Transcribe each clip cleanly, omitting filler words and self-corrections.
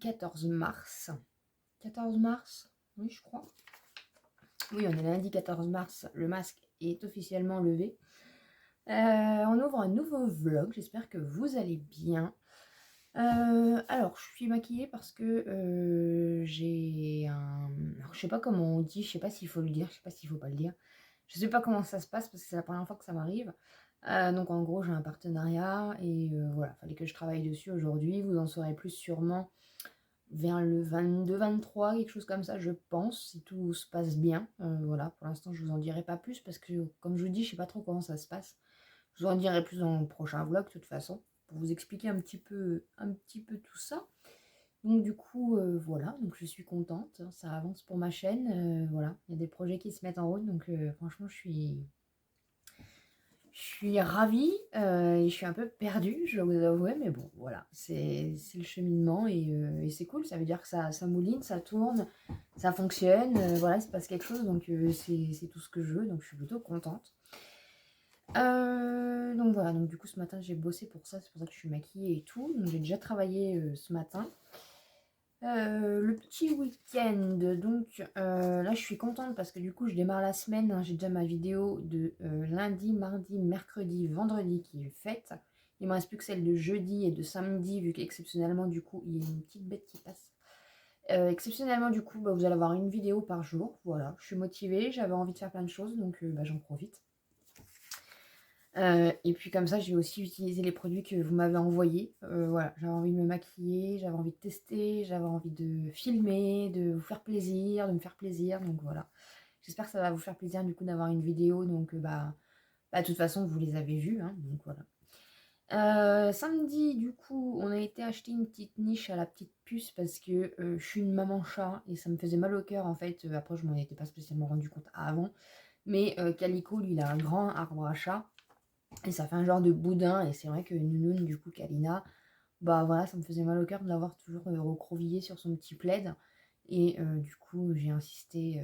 14 mars. 14 mars, oui je crois. Oui, on est lundi 14 mars, le masque est officiellement levé. On ouvre un nouveau vlog, j'espère que vous allez bien. Alors, je suis maquillée parce que j'ai un... Alors, je sais pas comment on dit, je sais pas s'il faut le dire, je sais pas s'il faut pas le dire. Je sais pas comment ça se passe parce que c'est la première fois que ça m'arrive. Donc en gros, j'ai un partenariat et voilà, fallait que je travaille dessus aujourd'hui. Vous en saurez plus sûrement vers le 22-23, quelque chose comme ça, je pense, si tout se passe bien. Voilà, pour l'instant, je vous en dirai pas plus parce que, comme je vous dis, je sais pas trop comment ça se passe. Je vous en dirai plus dans le prochain vlog, de toute façon, pour vous expliquer un petit peu tout ça. Donc du coup, voilà, donc je suis contente, hein, ça avance pour ma chaîne, voilà, il y a des projets qui se mettent en route, donc franchement, je suis ravie et je suis un peu perdue, je dois vous avouer, mais bon, voilà, c'est le cheminement et c'est cool, ça veut dire que ça mouline, ça tourne, ça fonctionne, voilà, il se passe quelque chose, donc c'est tout ce que je veux, donc je suis plutôt contente. Donc voilà, donc du coup ce matin j'ai bossé pour ça, c'est pour ça que je suis maquillée et tout, donc j'ai déjà travaillé ce matin. Le petit week-end, donc là je suis contente parce que du coup je démarre la semaine, hein, j'ai déjà ma vidéo de lundi, mardi, mercredi, vendredi qui est faite. Il me reste plus que celle de jeudi et de samedi vu qu'exceptionnellement du coup il y a une petite bête qui passe. Exceptionnellement du coup vous allez avoir une vidéo par jour, voilà, je suis motivée, j'avais envie de faire plein de choses donc j'en profite. Et puis comme ça, j'ai aussi utilisé les produits que vous m'avez envoyés. Voilà, j'avais envie de me maquiller, j'avais envie de tester, j'avais envie de filmer, de vous faire plaisir, de me faire plaisir. Donc voilà, j'espère que ça va vous faire plaisir du coup d'avoir une vidéo. Donc de toute façon, vous les avez vues, hein, donc voilà. Samedi, du coup, on a été acheter une petite niche à la petite puce parce que je suis une maman chat et ça me faisait mal au cœur en fait. Après, je m'en étais pas spécialement rendu compte avant. Mais Calico, lui, il a un grand arbre à chat. Et ça fait un genre de boudin, et c'est vrai que Nounoun, du coup, Kalina, bah voilà, ça me faisait mal au cœur de l'avoir toujours recroquevillé sur son petit plaid. Et du coup, j'ai insisté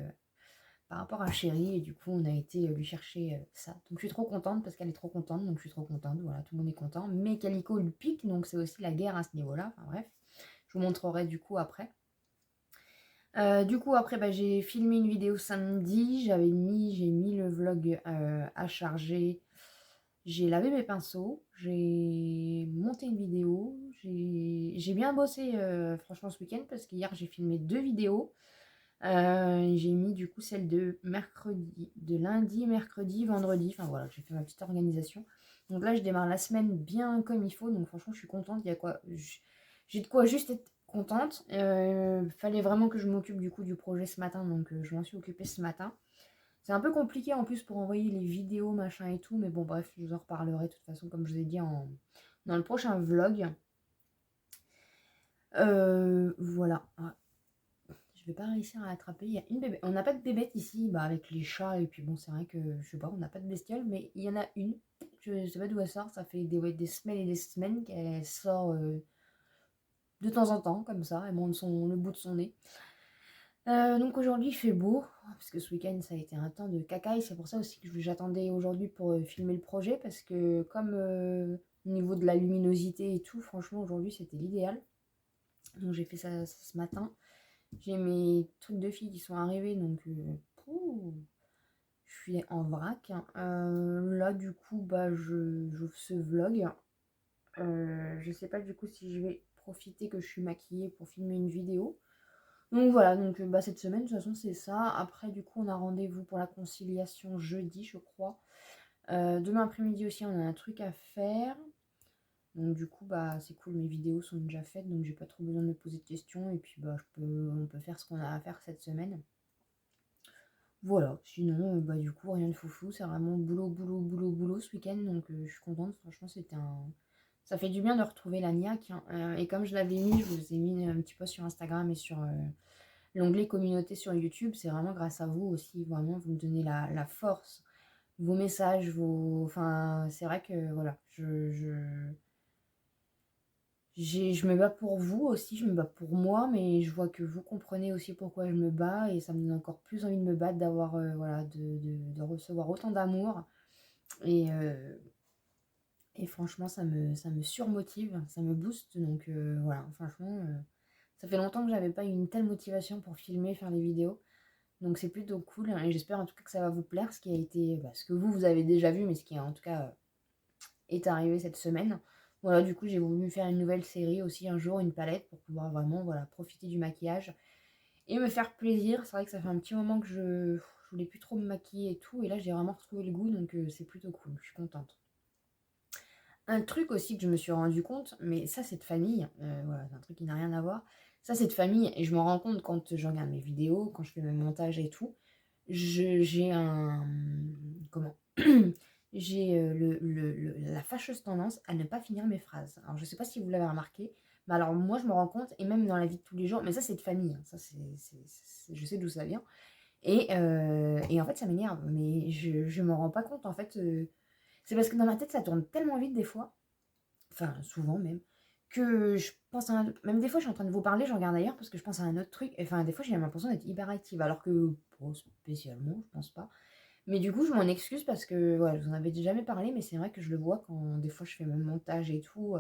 par rapport à Chérie, et du coup, on a été lui chercher ça. Donc je suis trop contente parce qu'elle est trop contente, donc je suis trop contente, voilà, tout le monde est content. Mais Calico lui pique, donc c'est aussi la guerre à ce niveau-là. Enfin bref, je vous montrerai du coup après. Du coup, après, j'ai filmé une vidéo samedi, j'ai mis le vlog à charger. J'ai lavé mes pinceaux, j'ai monté une vidéo, j'ai bien bossé franchement ce week-end parce qu'hier j'ai filmé 2 vidéos. J'ai mis du coup celle de mercredi, de lundi, mercredi, vendredi, enfin voilà, j'ai fait ma petite organisation. Donc là je démarre la semaine bien comme il faut, donc franchement je suis contente, il y a quoi, j'ai de quoi juste être contente. Fallait vraiment que je m'occupe du coup du projet ce matin, donc je m'en suis occupée ce matin. C'est un peu compliqué en plus pour envoyer les vidéos, machin et tout, mais bon, bref, je vous en reparlerai de toute façon, comme je vous ai dit, dans le prochain vlog. Voilà. Ah, je vais pas réussir à attraper. Il y a une bébé. On n'a pas de bébête ici, avec les chats, et puis bon, c'est vrai que, je sais pas, on n'a pas de bestiole, mais il y en a une. Je sais pas d'où elle sort, ça fait des semaines et des semaines qu'elle sort de temps en temps, comme ça, elle monte le bout de son nez. Donc aujourd'hui il fait beau, parce que ce week-end ça a été un temps de cacaille, c'est pour ça aussi que j'attendais aujourd'hui pour filmer le projet, parce que comme au niveau de la luminosité et tout, franchement aujourd'hui c'était l'idéal. Donc j'ai fait ça ce matin. J'ai mes trucs de filles qui sont arrivés, donc je suis en vrac. Là du coup j'ouvre ce vlog. Je sais pas du coup si je vais profiter que je suis maquillée pour filmer une vidéo. Donc voilà, donc cette semaine, de toute façon, c'est ça. Après, du coup, on a rendez-vous pour la conciliation jeudi, je crois. Demain après-midi aussi, on a un truc à faire. Donc du coup, c'est cool, mes vidéos sont déjà faites, donc j'ai pas trop besoin de me poser de questions. Et puis, on peut faire ce qu'on a à faire cette semaine. Voilà, sinon, du coup, rien de foufou. C'est vraiment boulot, boulot, boulot, boulot ce week-end. Donc je suis contente, franchement, ça fait du bien de retrouver la niaque, hein. Et comme je l'avais mis, je vous ai mis un petit post sur Instagram et sur l'onglet communauté sur YouTube. C'est vraiment grâce à vous aussi, vraiment, vous me donnez la force, vos messages, enfin, c'est vrai que, voilà, je me bats pour vous aussi, je me bats pour moi, mais je vois que vous comprenez aussi pourquoi je me bats, et ça me donne encore plus envie de me battre, d'avoir, voilà, de recevoir autant d'amour, et, euh, et franchement, ça me surmotive, ça me booste, donc voilà, franchement, Ça fait longtemps que j'avais pas eu une telle motivation pour filmer, faire des vidéos. Donc c'est plutôt cool, hein, et j'espère en tout cas que ça va vous plaire, ce qui a été, ce que vous avez déjà vu, mais ce qui en tout cas est arrivé cette semaine. Voilà, du coup j'ai voulu faire une nouvelle série aussi un jour, une palette, pour pouvoir vraiment voilà, profiter du maquillage et me faire plaisir. C'est vrai que ça fait un petit moment que je voulais plus trop me maquiller et tout, et là j'ai vraiment retrouvé le goût, donc c'est plutôt cool, je suis contente. Un truc aussi que je me suis rendu compte, mais ça c'est de famille, voilà, c'est un truc qui n'a rien à voir. Ça c'est de famille et je m'en rends compte quand je regarde mes vidéos, quand je fais mes montages et tout. J'ai un comment? J'ai, la fâcheuse tendance à ne pas finir mes phrases. Alors je sais pas si vous l'avez remarqué, mais alors moi je me rends compte et même dans la vie de tous les jours, mais ça c'est de famille, hein, ça c'est je sais d'où ça vient et en fait ça m'énerve, mais je m'en rends pas compte en fait, c'est parce que dans ma tête ça tourne tellement vite des fois, enfin souvent même, que je pense à un même des fois je suis en train de vous parler, je regarde ailleurs parce que je pense à un autre truc, enfin des fois j'ai l'impression d'être hyper active alors que pas spécialement, je pense pas. Mais du coup, je m'en excuse parce que ouais, je vous en avais jamais parlé, mais c'est vrai que je le vois quand des fois je fais mon montage et tout,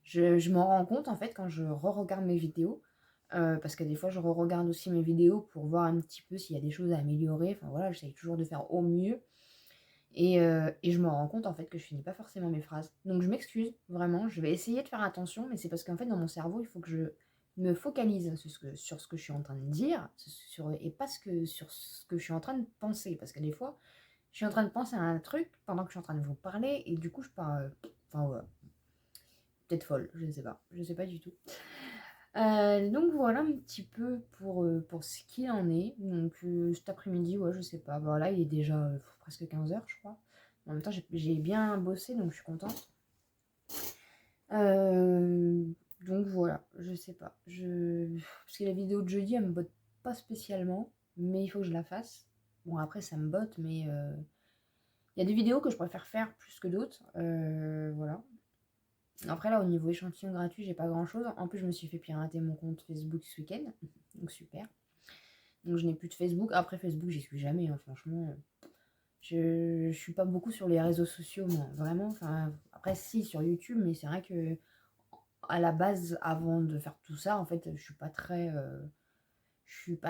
je m'en rends compte en fait quand je re-regarde mes vidéos, parce que des fois je re-regarde aussi mes vidéos pour voir un petit peu s'il y a des choses à améliorer, enfin voilà, j'essaye toujours de faire au mieux et je me rends compte en fait que je finis pas forcément mes phrases. Donc je m'excuse, vraiment, je vais essayer de faire attention, mais c'est parce qu'en fait dans mon cerveau, il faut que je me focalise sur ce que je suis en train de dire, et pas sur ce que je suis en train de penser. Parce que des fois, je suis en train de penser à un truc pendant que je suis en train de vous parler, et du coup je pars, enfin voilà, peut-être folle, je sais pas du tout. Donc voilà un petit peu pour ce qu'il en est. Donc cet après-midi, ouais, je sais pas. Voilà, il est déjà presque 15 h, je crois. En même temps, j'ai bien bossé, donc je suis contente. Euh, donc voilà, je sais pas. Parce que la vidéo de jeudi, elle me botte pas spécialement, mais il faut que je la fasse. Bon, après, ça me botte, mais il y a des vidéos que je préfère faire plus que d'autres. Voilà. Après, là, au niveau échantillon gratuit, j'ai pas grand chose. En plus, je me suis fait pirater mon compte Facebook ce week-end. Donc, super. Donc, je n'ai plus de Facebook. Après, Facebook, j'y suis jamais, hein, franchement. Je suis pas beaucoup sur les réseaux sociaux, moi. Vraiment. Enfin, après, si, sur YouTube, mais c'est vrai que à la base, avant de faire tout ça, en fait, je suis pas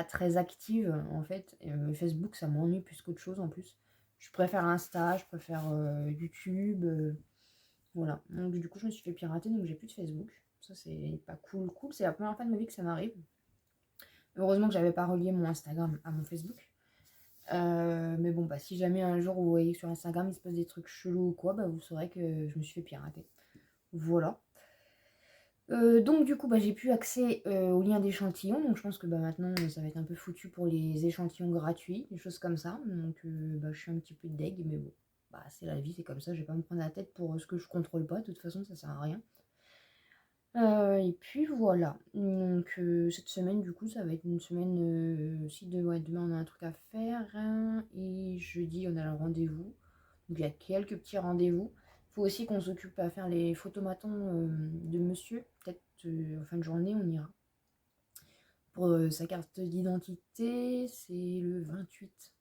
très active, en fait. Facebook, ça m'ennuie plus qu'autre chose, en plus. Je préfère Insta, je préfère YouTube. Voilà. Donc, du coup, je me suis fait pirater, donc j'ai plus de Facebook. Ça, c'est pas cool. Cool, c'est la première fois de ma vie que ça m'arrive. Heureusement que j'avais pas relié mon Instagram à mon Facebook. Mais bon, bah, si jamais un jour vous voyez que sur Instagram il se passe des trucs chelous ou quoi, bah, vous saurez que je me suis fait pirater. Voilà. Donc du coup, bah, j'ai plus accès au lien d'échantillon, donc je pense que bah, maintenant ça va être un peu foutu pour les échantillons gratuits, des choses comme ça. Donc bah, je suis un petit peu deg, mais bon, bah, c'est la vie, c'est comme ça, je vais pas me prendre la tête pour ce que je contrôle pas, de toute façon ça sert à rien. Et puis voilà, donc cette semaine du coup ça va être une semaine, si ouais, demain on a un truc à faire, hein, et jeudi on a le rendez-vous, donc il y a quelques petits rendez-vous. Il faut aussi qu'on s'occupe à faire les photomatons de monsieur, peut-être en fin de journée on ira. Pour sa carte d'identité, c'est le 28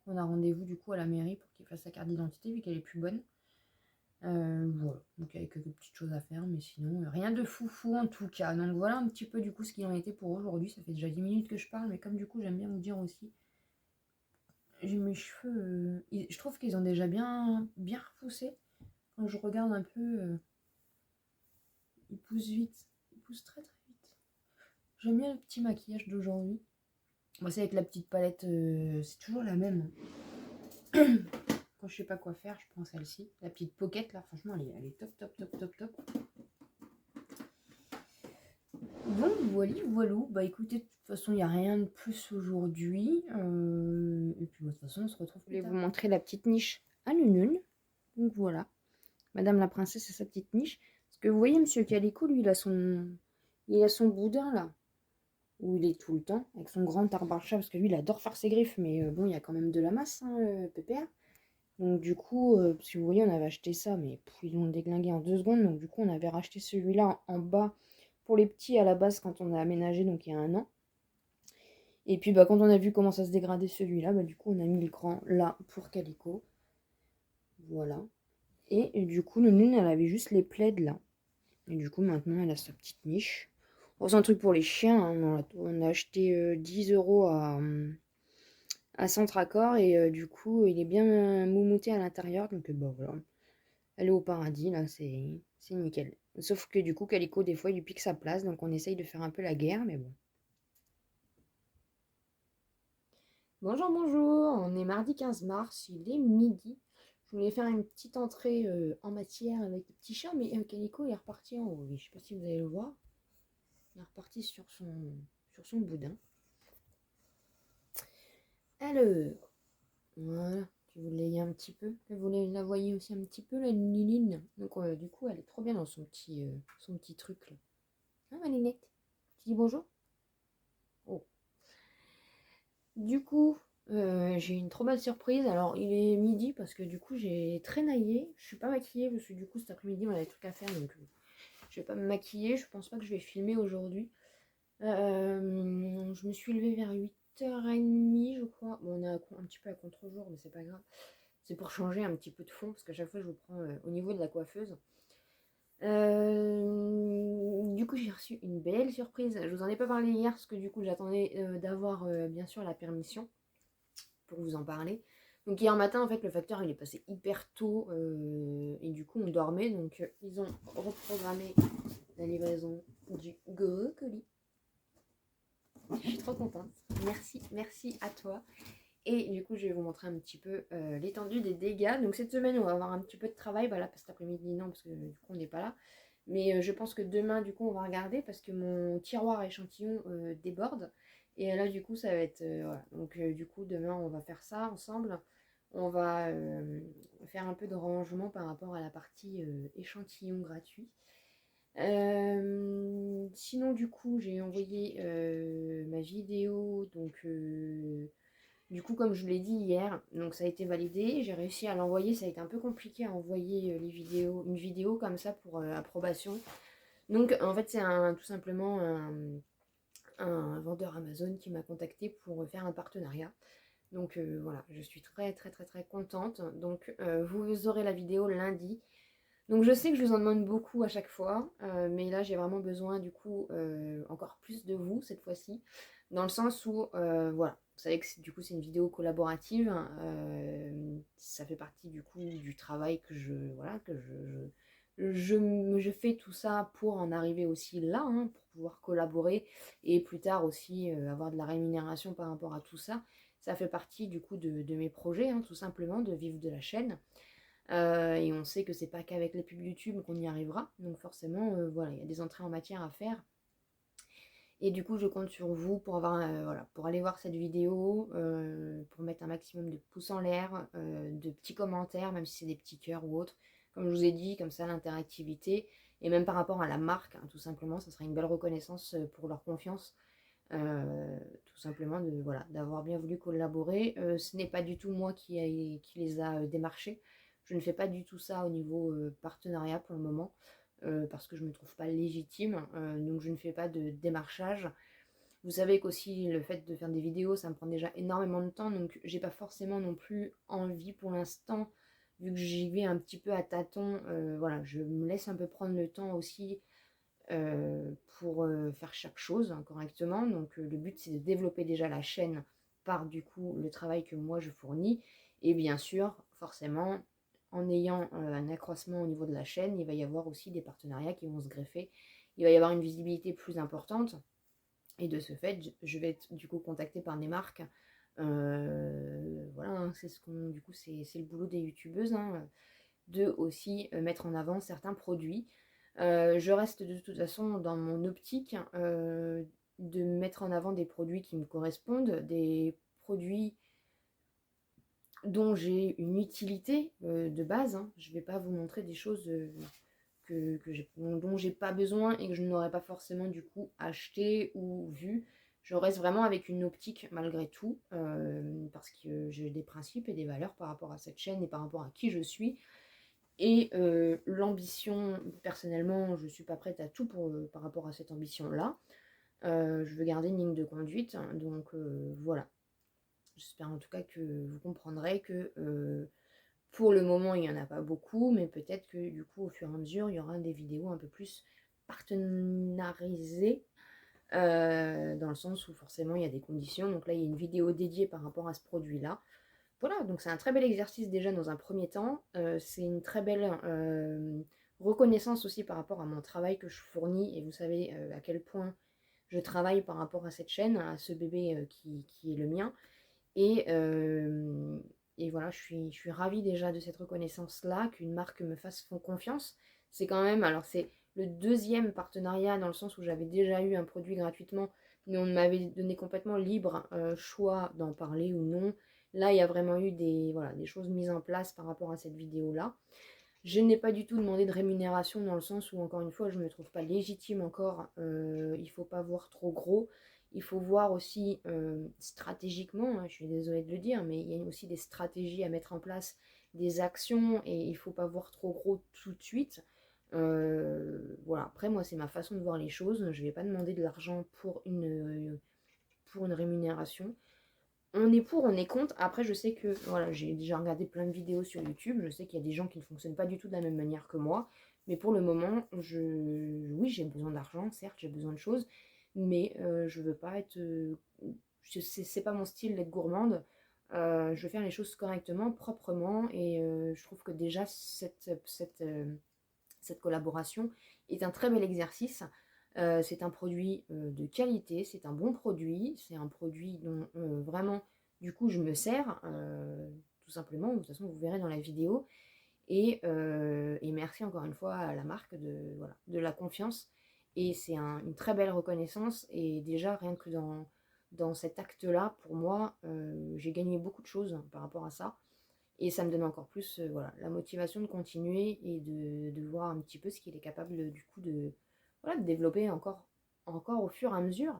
qu'on a rendez-vous du coup à la mairie pour qu'il fasse sa carte d'identité vu qu'elle est plus bonne. Voilà, donc il y a quelques petites choses à faire, mais sinon rien de foufou en tout cas. Donc voilà un petit peu du coup ce qu'il en était pour aujourd'hui. Ça fait déjà 10 minutes que je parle, mais comme du coup j'aime bien vous dire aussi, j'ai mes cheveux, je trouve qu'ils ont déjà bien repoussé. Quand je regarde un peu, ils poussent vite, ils poussent très très vite. J'aime bien le petit maquillage d'aujourd'hui. Moi c'est avec la petite palette, c'est toujours la même. Quand je sais pas quoi faire, je prends celle-ci. La petite pocket là, franchement elle est top top top top top. Donc voilà, voilà. Bah écoutez, de toute façon, il n'y a rien de plus aujourd'hui. Et puis de toute façon, on se retrouve plus tard. Je vais vous montrer la petite niche à Nunun. Donc voilà. Madame la princesse a sa petite niche. Parce que vous voyez, Monsieur Calico, lui, il a son boudin là. Où il est tout le temps, avec son grand arbre à chat. Parce que lui, il adore faire ses griffes. Mais bon, il y a quand même de la masse, hein, pépère. Donc du coup, parce que vous voyez, on avait acheté ça. Mais ils l'ont déglingué en 2 secondes. Donc du coup, on avait racheté celui-là en bas pour les petits à la base quand on a aménagé, donc il y a un an. Et puis bah, quand on a vu comment ça se dégradait celui-là, bah, du coup on a mis le grand là pour Calico. Voilà. Et du coup Nounoun elle avait juste les plaids là. Et du coup maintenant elle a sa petite niche. Bon, c'est un truc pour les chiens, hein. On a acheté 10 € à Centracor et du coup, il est bien moumouté à l'intérieur. Donc, bah voilà. Elle est au paradis, là, c'est nickel. Sauf que du coup, Calico, des fois, il lui pique sa place. Donc, on essaye de faire un peu la guerre, mais bon. Bonjour, bonjour. On est mardi 15 mars. Il est midi. Je voulais faire une petite entrée en matière avec le petit chat, mais Calico est reparti en haut. Oui, je sais pas si vous allez le voir. Il est reparti sur son boudin. Alors, voilà, que vous l'ayez un petit peu, que vous la voyez aussi un petit peu, la Niline. Donc, du coup, elle est trop bien dans son petit truc là. Ah, ma Ninette, tu dis bonjour? Oh. Du coup, j'ai une trop belle surprise. Alors, il est midi parce que du coup, j'ai traînaillé. Je suis pas maquillée parce que du coup, cet après-midi, on a des trucs à faire donc je vais pas me maquiller. Je pense pas que je vais filmer aujourd'hui. Je me suis levée vers 8h30, je crois. Bon, on est un petit peu à contre-jour, mais c'est pas grave. C'est pour changer un petit peu de fond parce qu'à chaque fois, je vous prends au niveau de la coiffeuse. Du coup, j'ai reçu une belle surprise. Je vous en ai pas parlé hier parce que du coup, j'attendais d'avoir bien sûr la permission pour vous en parler. Donc hier matin, en fait, le facteur il est passé hyper tôt et du coup, on dormait. Donc ils ont reprogrammé la livraison du gros colis. Je suis trop contente. Merci, merci à toi. Et du coup, je vais vous montrer un petit peu l'étendue des dégâts. Donc cette semaine, on va avoir un petit peu de travail. Bah là, cet après-midi, non, parce que du coup, on n'est pas là. Mais je pense que demain, du coup, on va regarder parce que mon tiroir à échantillons déborde. Et là, du coup, ça va être... voilà. Donc du coup, demain, on va faire ça ensemble. On va faire un peu de rangement par rapport à la partie échantillon gratuit. Sinon, du coup, j'ai envoyé ma vidéo. Donc... du coup, comme je l'ai dit hier, donc ça a été validé, j'ai réussi à l'envoyer, ça a été un peu compliqué à envoyer une vidéo comme ça pour approbation. Donc en fait, c'est tout simplement un vendeur Amazon qui m'a contacté pour faire un partenariat. Donc voilà, je suis très très très très contente. Donc vous aurez la vidéo lundi. Donc je sais que je vous en demande beaucoup à chaque fois, mais là j'ai vraiment besoin du coup encore plus de vous cette fois-ci, dans le sens où voilà, vous savez que du coup c'est une vidéo collaborative, ça fait partie du coup du travail que je fais tout ça pour en arriver aussi là, pour pouvoir collaborer et plus tard aussi avoir de la rémunération par rapport à tout ça. Ça fait partie du coup de mes projets, tout simplement, de vivre de la chaîne. Et on sait que c'est pas qu'avec les pubs YouTube qu'on y arrivera. Donc forcément, voilà, il y a des entrées en matière à faire. Et du coup, je compte sur vous pour voilà, pour aller voir cette vidéo, pour mettre un maximum de pouces en l'air, de petits commentaires, même si c'est des petits cœurs ou autres. Comme je vous ai dit, comme ça, l'interactivité. Et même par rapport à la marque, tout simplement, ça sera une belle reconnaissance pour leur confiance. Tout simplement voilà, d'avoir bien voulu collaborer. Ce n'est pas du tout moi qui les a démarchés. Je ne fais pas du tout ça au niveau partenariat pour le moment, parce que je ne me trouve pas légitime, donc je ne fais pas de démarchage. Vous savez qu'aussi le fait de faire des vidéos, ça me prend déjà énormément de temps, donc j'ai pas forcément non plus envie pour l'instant, vu que j'y vais un petit peu à tâtons, voilà, je me laisse un peu prendre le temps aussi pour faire chaque chose correctement. Donc le but c'est de développer déjà la chaîne par du coup le travail que moi je fournis. Et bien sûr, forcément, en ayant un accroissement au niveau de la chaîne, il va y avoir aussi des partenariats qui vont se greffer. Il va y avoir une visibilité plus importante. Et de ce fait, je vais être du coup contactée par des marques. Voilà, c'est du coup, c'est le boulot des youtubeuses, de aussi mettre en avant certains produits. Je reste de toute façon dans mon optique de mettre en avant des produits qui me correspondent, des produits dont j'ai une utilité de base. Je ne vais pas vous montrer des choses dont j'ai pas besoin et que je n'aurais pas forcément du coup acheté ou vu. Je reste vraiment avec une optique malgré tout, parce que j'ai des principes et des valeurs par rapport à cette chaîne et par rapport à qui je suis. Et l'ambition, personnellement, je ne suis pas prête à tout par rapport à cette ambition-là. Je veux garder une ligne de conduite, donc voilà. J'espère en tout cas que vous comprendrez que pour le moment, il n'y en a pas beaucoup, mais peut-être que du coup, au fur et à mesure, il y aura des vidéos un peu plus partenarisées dans le sens où forcément il y a des conditions. Donc là, il y a une vidéo dédiée par rapport à ce produit-là. Voilà, donc c'est un très bel exercice déjà dans un premier temps. C'est une très belle reconnaissance aussi par rapport à mon travail que je fournis. Et vous savez à quel point je travaille par rapport à cette chaîne, à ce bébé qui est le mien. Et, euh, et voilà, je suis ravie déjà de cette reconnaissance-là, qu'une marque me fasse confiance. C'est quand même, alors c'est le deuxième partenariat dans le sens où j'avais déjà eu un produit gratuitement, mais on m'avait donné complètement libre choix d'en parler ou non. Là, il y a vraiment eu voilà, des choses mises en place par rapport à cette vidéo-là. Je n'ai pas du tout demandé de rémunération dans le sens où, encore une fois, je ne me trouve pas légitime encore. Il ne faut pas voir trop gros. Il faut voir aussi stratégiquement, hein, je suis désolée de le dire, mais il y a aussi des stratégies à mettre en place, des actions, et il ne faut pas voir trop gros tout de suite. Voilà, après, moi, c'est ma façon de voir les choses. Je ne vais pas demander de l'argent pour une rémunération. On est pour, on est contre. Après, je sais que voilà, j'ai déjà regardé plein de vidéos sur YouTube. Je sais qu'il y a des gens qui ne fonctionnent pas du tout de la même manière que moi. Mais pour le moment, oui, j'ai besoin d'argent, certes, j'ai besoin de choses. Mais je veux pas être. C'est pas mon style d'être gourmande. Je veux faire les choses correctement, proprement. Et je trouve que déjà, cette collaboration est un très bel exercice. C'est un produit de qualité, c'est un bon produit, c'est un produit dont vraiment, du coup, je me sers, tout simplement. De toute façon, vous verrez dans la vidéo. Et merci encore une fois à la marque voilà, de la confiance. Et c'est une très belle reconnaissance. Et déjà, rien que dans cet acte-là, pour moi, j'ai gagné beaucoup de choses par rapport à ça. Et ça me donne encore plus voilà, la motivation de continuer et de voir un petit peu ce qu'il est capable du coup voilà, de développer encore au fur et à mesure.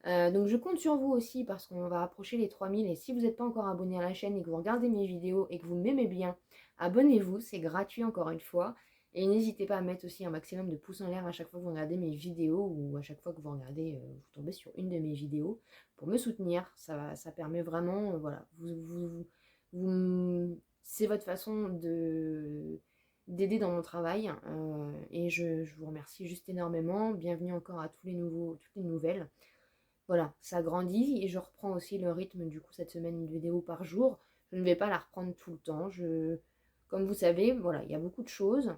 Donc je compte sur vous aussi parce qu'on va approcher les 3000 et si vous n'êtes pas encore abonné à la chaîne et que vous regardez mes vidéos et que vous m'aimez bien, abonnez-vous, c'est gratuit encore une fois. Et n'hésitez pas à mettre aussi un maximum de pouces en l'air à chaque fois que vous regardez mes vidéos ou à chaque fois que vous regardez, vous tombez sur une de mes vidéos pour me soutenir. Ça permet vraiment, voilà, c'est votre façon d'aider dans mon travail et je vous remercie juste énormément. Bienvenue encore à toutes les nouvelles. Voilà, ça grandit et je reprends aussi le rythme du coup cette semaine, une vidéo par jour. Je ne vais pas la reprendre tout le temps. Comme vous savez, voilà, il y a beaucoup de choses.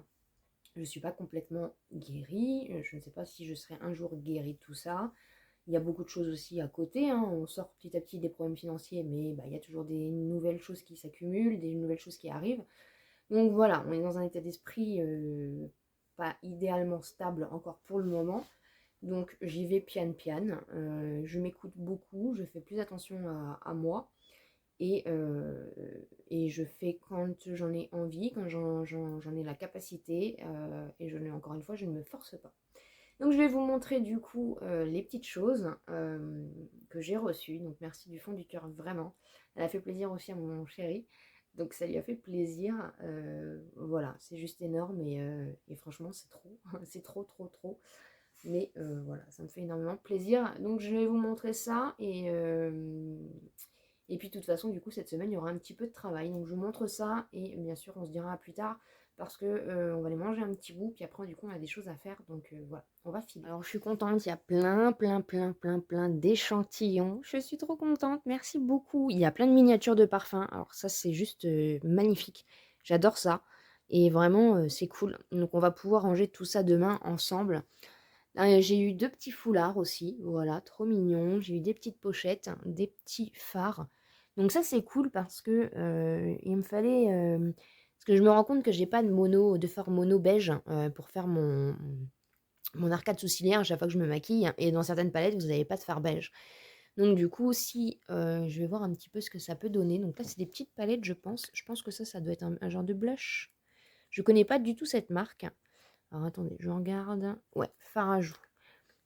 Je ne suis pas complètement guérie. Je ne sais pas si je serai un jour guérie de tout ça. Il y a beaucoup de choses aussi à côté, hein. On sort petit à petit des problèmes financiers, mais bah, il y a toujours des nouvelles choses qui s'accumulent, des nouvelles choses qui arrivent. Donc voilà, on est dans un état d'esprit pas idéalement stable encore pour le moment. Donc j'y vais pian pian, je m'écoute beaucoup, je fais plus attention à moi et je fais quand j'en ai envie, quand j'en ai la capacité et encore une fois, je ne me force pas. Donc je vais vous montrer du coup les petites choses que j'ai reçues. Donc merci du fond du cœur, vraiment. Elle a fait plaisir aussi à mon chéri. Donc ça lui a fait plaisir. Voilà, c'est juste énorme et franchement c'est trop. C'est trop, trop, trop. Mais voilà, ça me fait énormément plaisir. Donc je vais vous montrer ça. Et puis de toute façon, du coup, cette semaine, il y aura un petit peu de travail. Donc je vous montre ça. Et bien sûr, on se dira à plus tard. Parce que on va aller manger un petit bout. Puis après, du coup, on a des choses à faire. Donc voilà, on va filer. Alors je suis contente. Il y a plein, plein, plein, plein, plein d'échantillons. Je suis trop contente. Merci beaucoup. Il y a plein de miniatures de parfums. Alors ça, c'est juste magnifique. J'adore ça. Et vraiment, c'est cool. Donc on va pouvoir ranger tout ça demain ensemble. J'ai eu 2 petits foulards aussi, voilà, trop mignons. J'ai eu des petites pochettes, des petits fards. Donc ça, c'est cool parce que, il me fallait, parce que je me rends compte que j'ai pas de fard mono beige, pour faire mon arcade sourcilière à chaque fois que je me maquille et dans certaines palettes, vous avez pas de fard beige. Donc du coup, si, je vais voir un petit peu ce que ça peut donner. Donc là, c'est des petites palettes, je pense. Je pense que ça doit être un genre de blush. Je connais pas du tout cette marque. Alors attendez, je regarde. Ouais, fard à joues.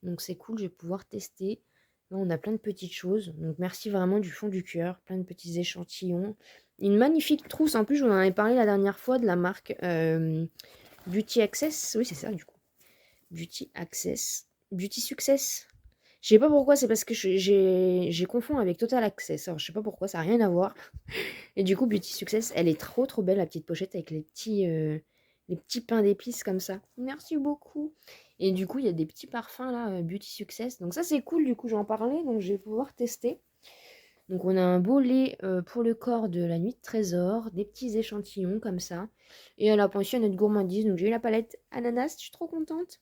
Donc c'est cool, je vais pouvoir tester. Là, on a plein de petites choses. Donc merci vraiment du fond du cœur. Plein de petits échantillons. Une magnifique trousse. En plus, je vous en avais parlé la dernière fois de la marque Beauty Access. Oui, c'est ça du coup. Beauty Access. Beauty Success. Je sais pas pourquoi, c'est parce que j'ai confondu avec Total Access. Alors je sais pas pourquoi, ça n'a rien à voir. Et du coup, Beauty Success, elle est trop trop belle, la petite pochette avec les petits pains d'épices comme ça. Merci beaucoup. Et du coup, il y a des petits parfums là, Beauty Success. Donc ça, c'est cool, du coup, j'en parlais, donc je vais pouvoir tester. Donc on a un beau lait pour le corps de la nuit de trésor, des petits échantillons comme ça. Et à la pension, notre gourmandise, donc j'ai eu la palette ananas, je suis trop contente.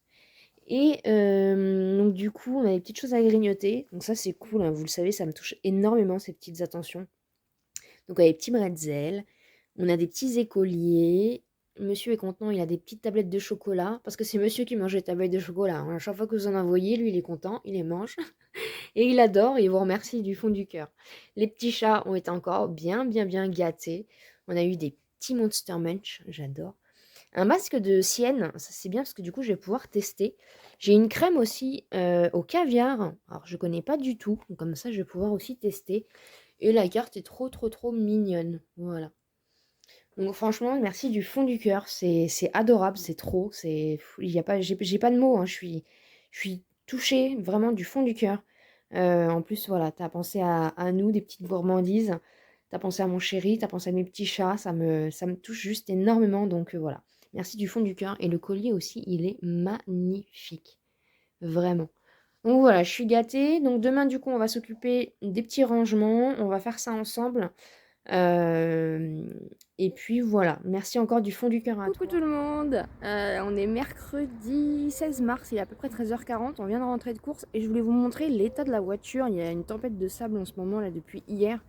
Et donc du coup, on a des petites choses à grignoter. Donc ça, c'est cool, hein, vous le savez, ça me touche énormément ces petites attentions. Donc on a des petits bretzels, on a des petits écoliers. Monsieur est content, il a des petites tablettes de chocolat, parce que c'est monsieur qui mange les tablettes de chocolat, hein. À chaque fois que vous en envoyez, lui, il est content, il les mange. Et il adore, et il vous remercie du fond du cœur. Les petits chats ont été encore bien, bien, bien gâtés. On a eu des petits Monster Munch, j'adore. Un masque de sienne, ça c'est bien parce que du coup je vais pouvoir tester. J'ai une crème aussi au caviar, alors je connais pas du tout, donc comme ça je vais pouvoir aussi tester. Et la carte est trop, trop, trop mignonne, voilà. Donc franchement, merci du fond du cœur, c'est adorable, c'est trop, il y a pas, j'ai pas de mots, hein, je suis touchée vraiment du fond du cœur. En plus, voilà, tu as pensé à nous, des petites gourmandises, tu as pensé à mon chéri, tu as pensé à mes petits chats, ça me touche juste énormément, donc voilà. Merci du fond du cœur. Et le collier aussi, il est magnifique, vraiment. Donc voilà, je suis gâtée. Donc demain, du coup, on va s'occuper des petits rangements, on va faire ça ensemble. Et puis voilà, merci encore du fond du cœur à toi. Coucou tout le monde, on est mercredi 16 mars, il est à peu près 13h40, on vient de rentrer de course et je voulais vous montrer l'état de la voiture. Il y a une tempête de sable en ce moment là depuis hier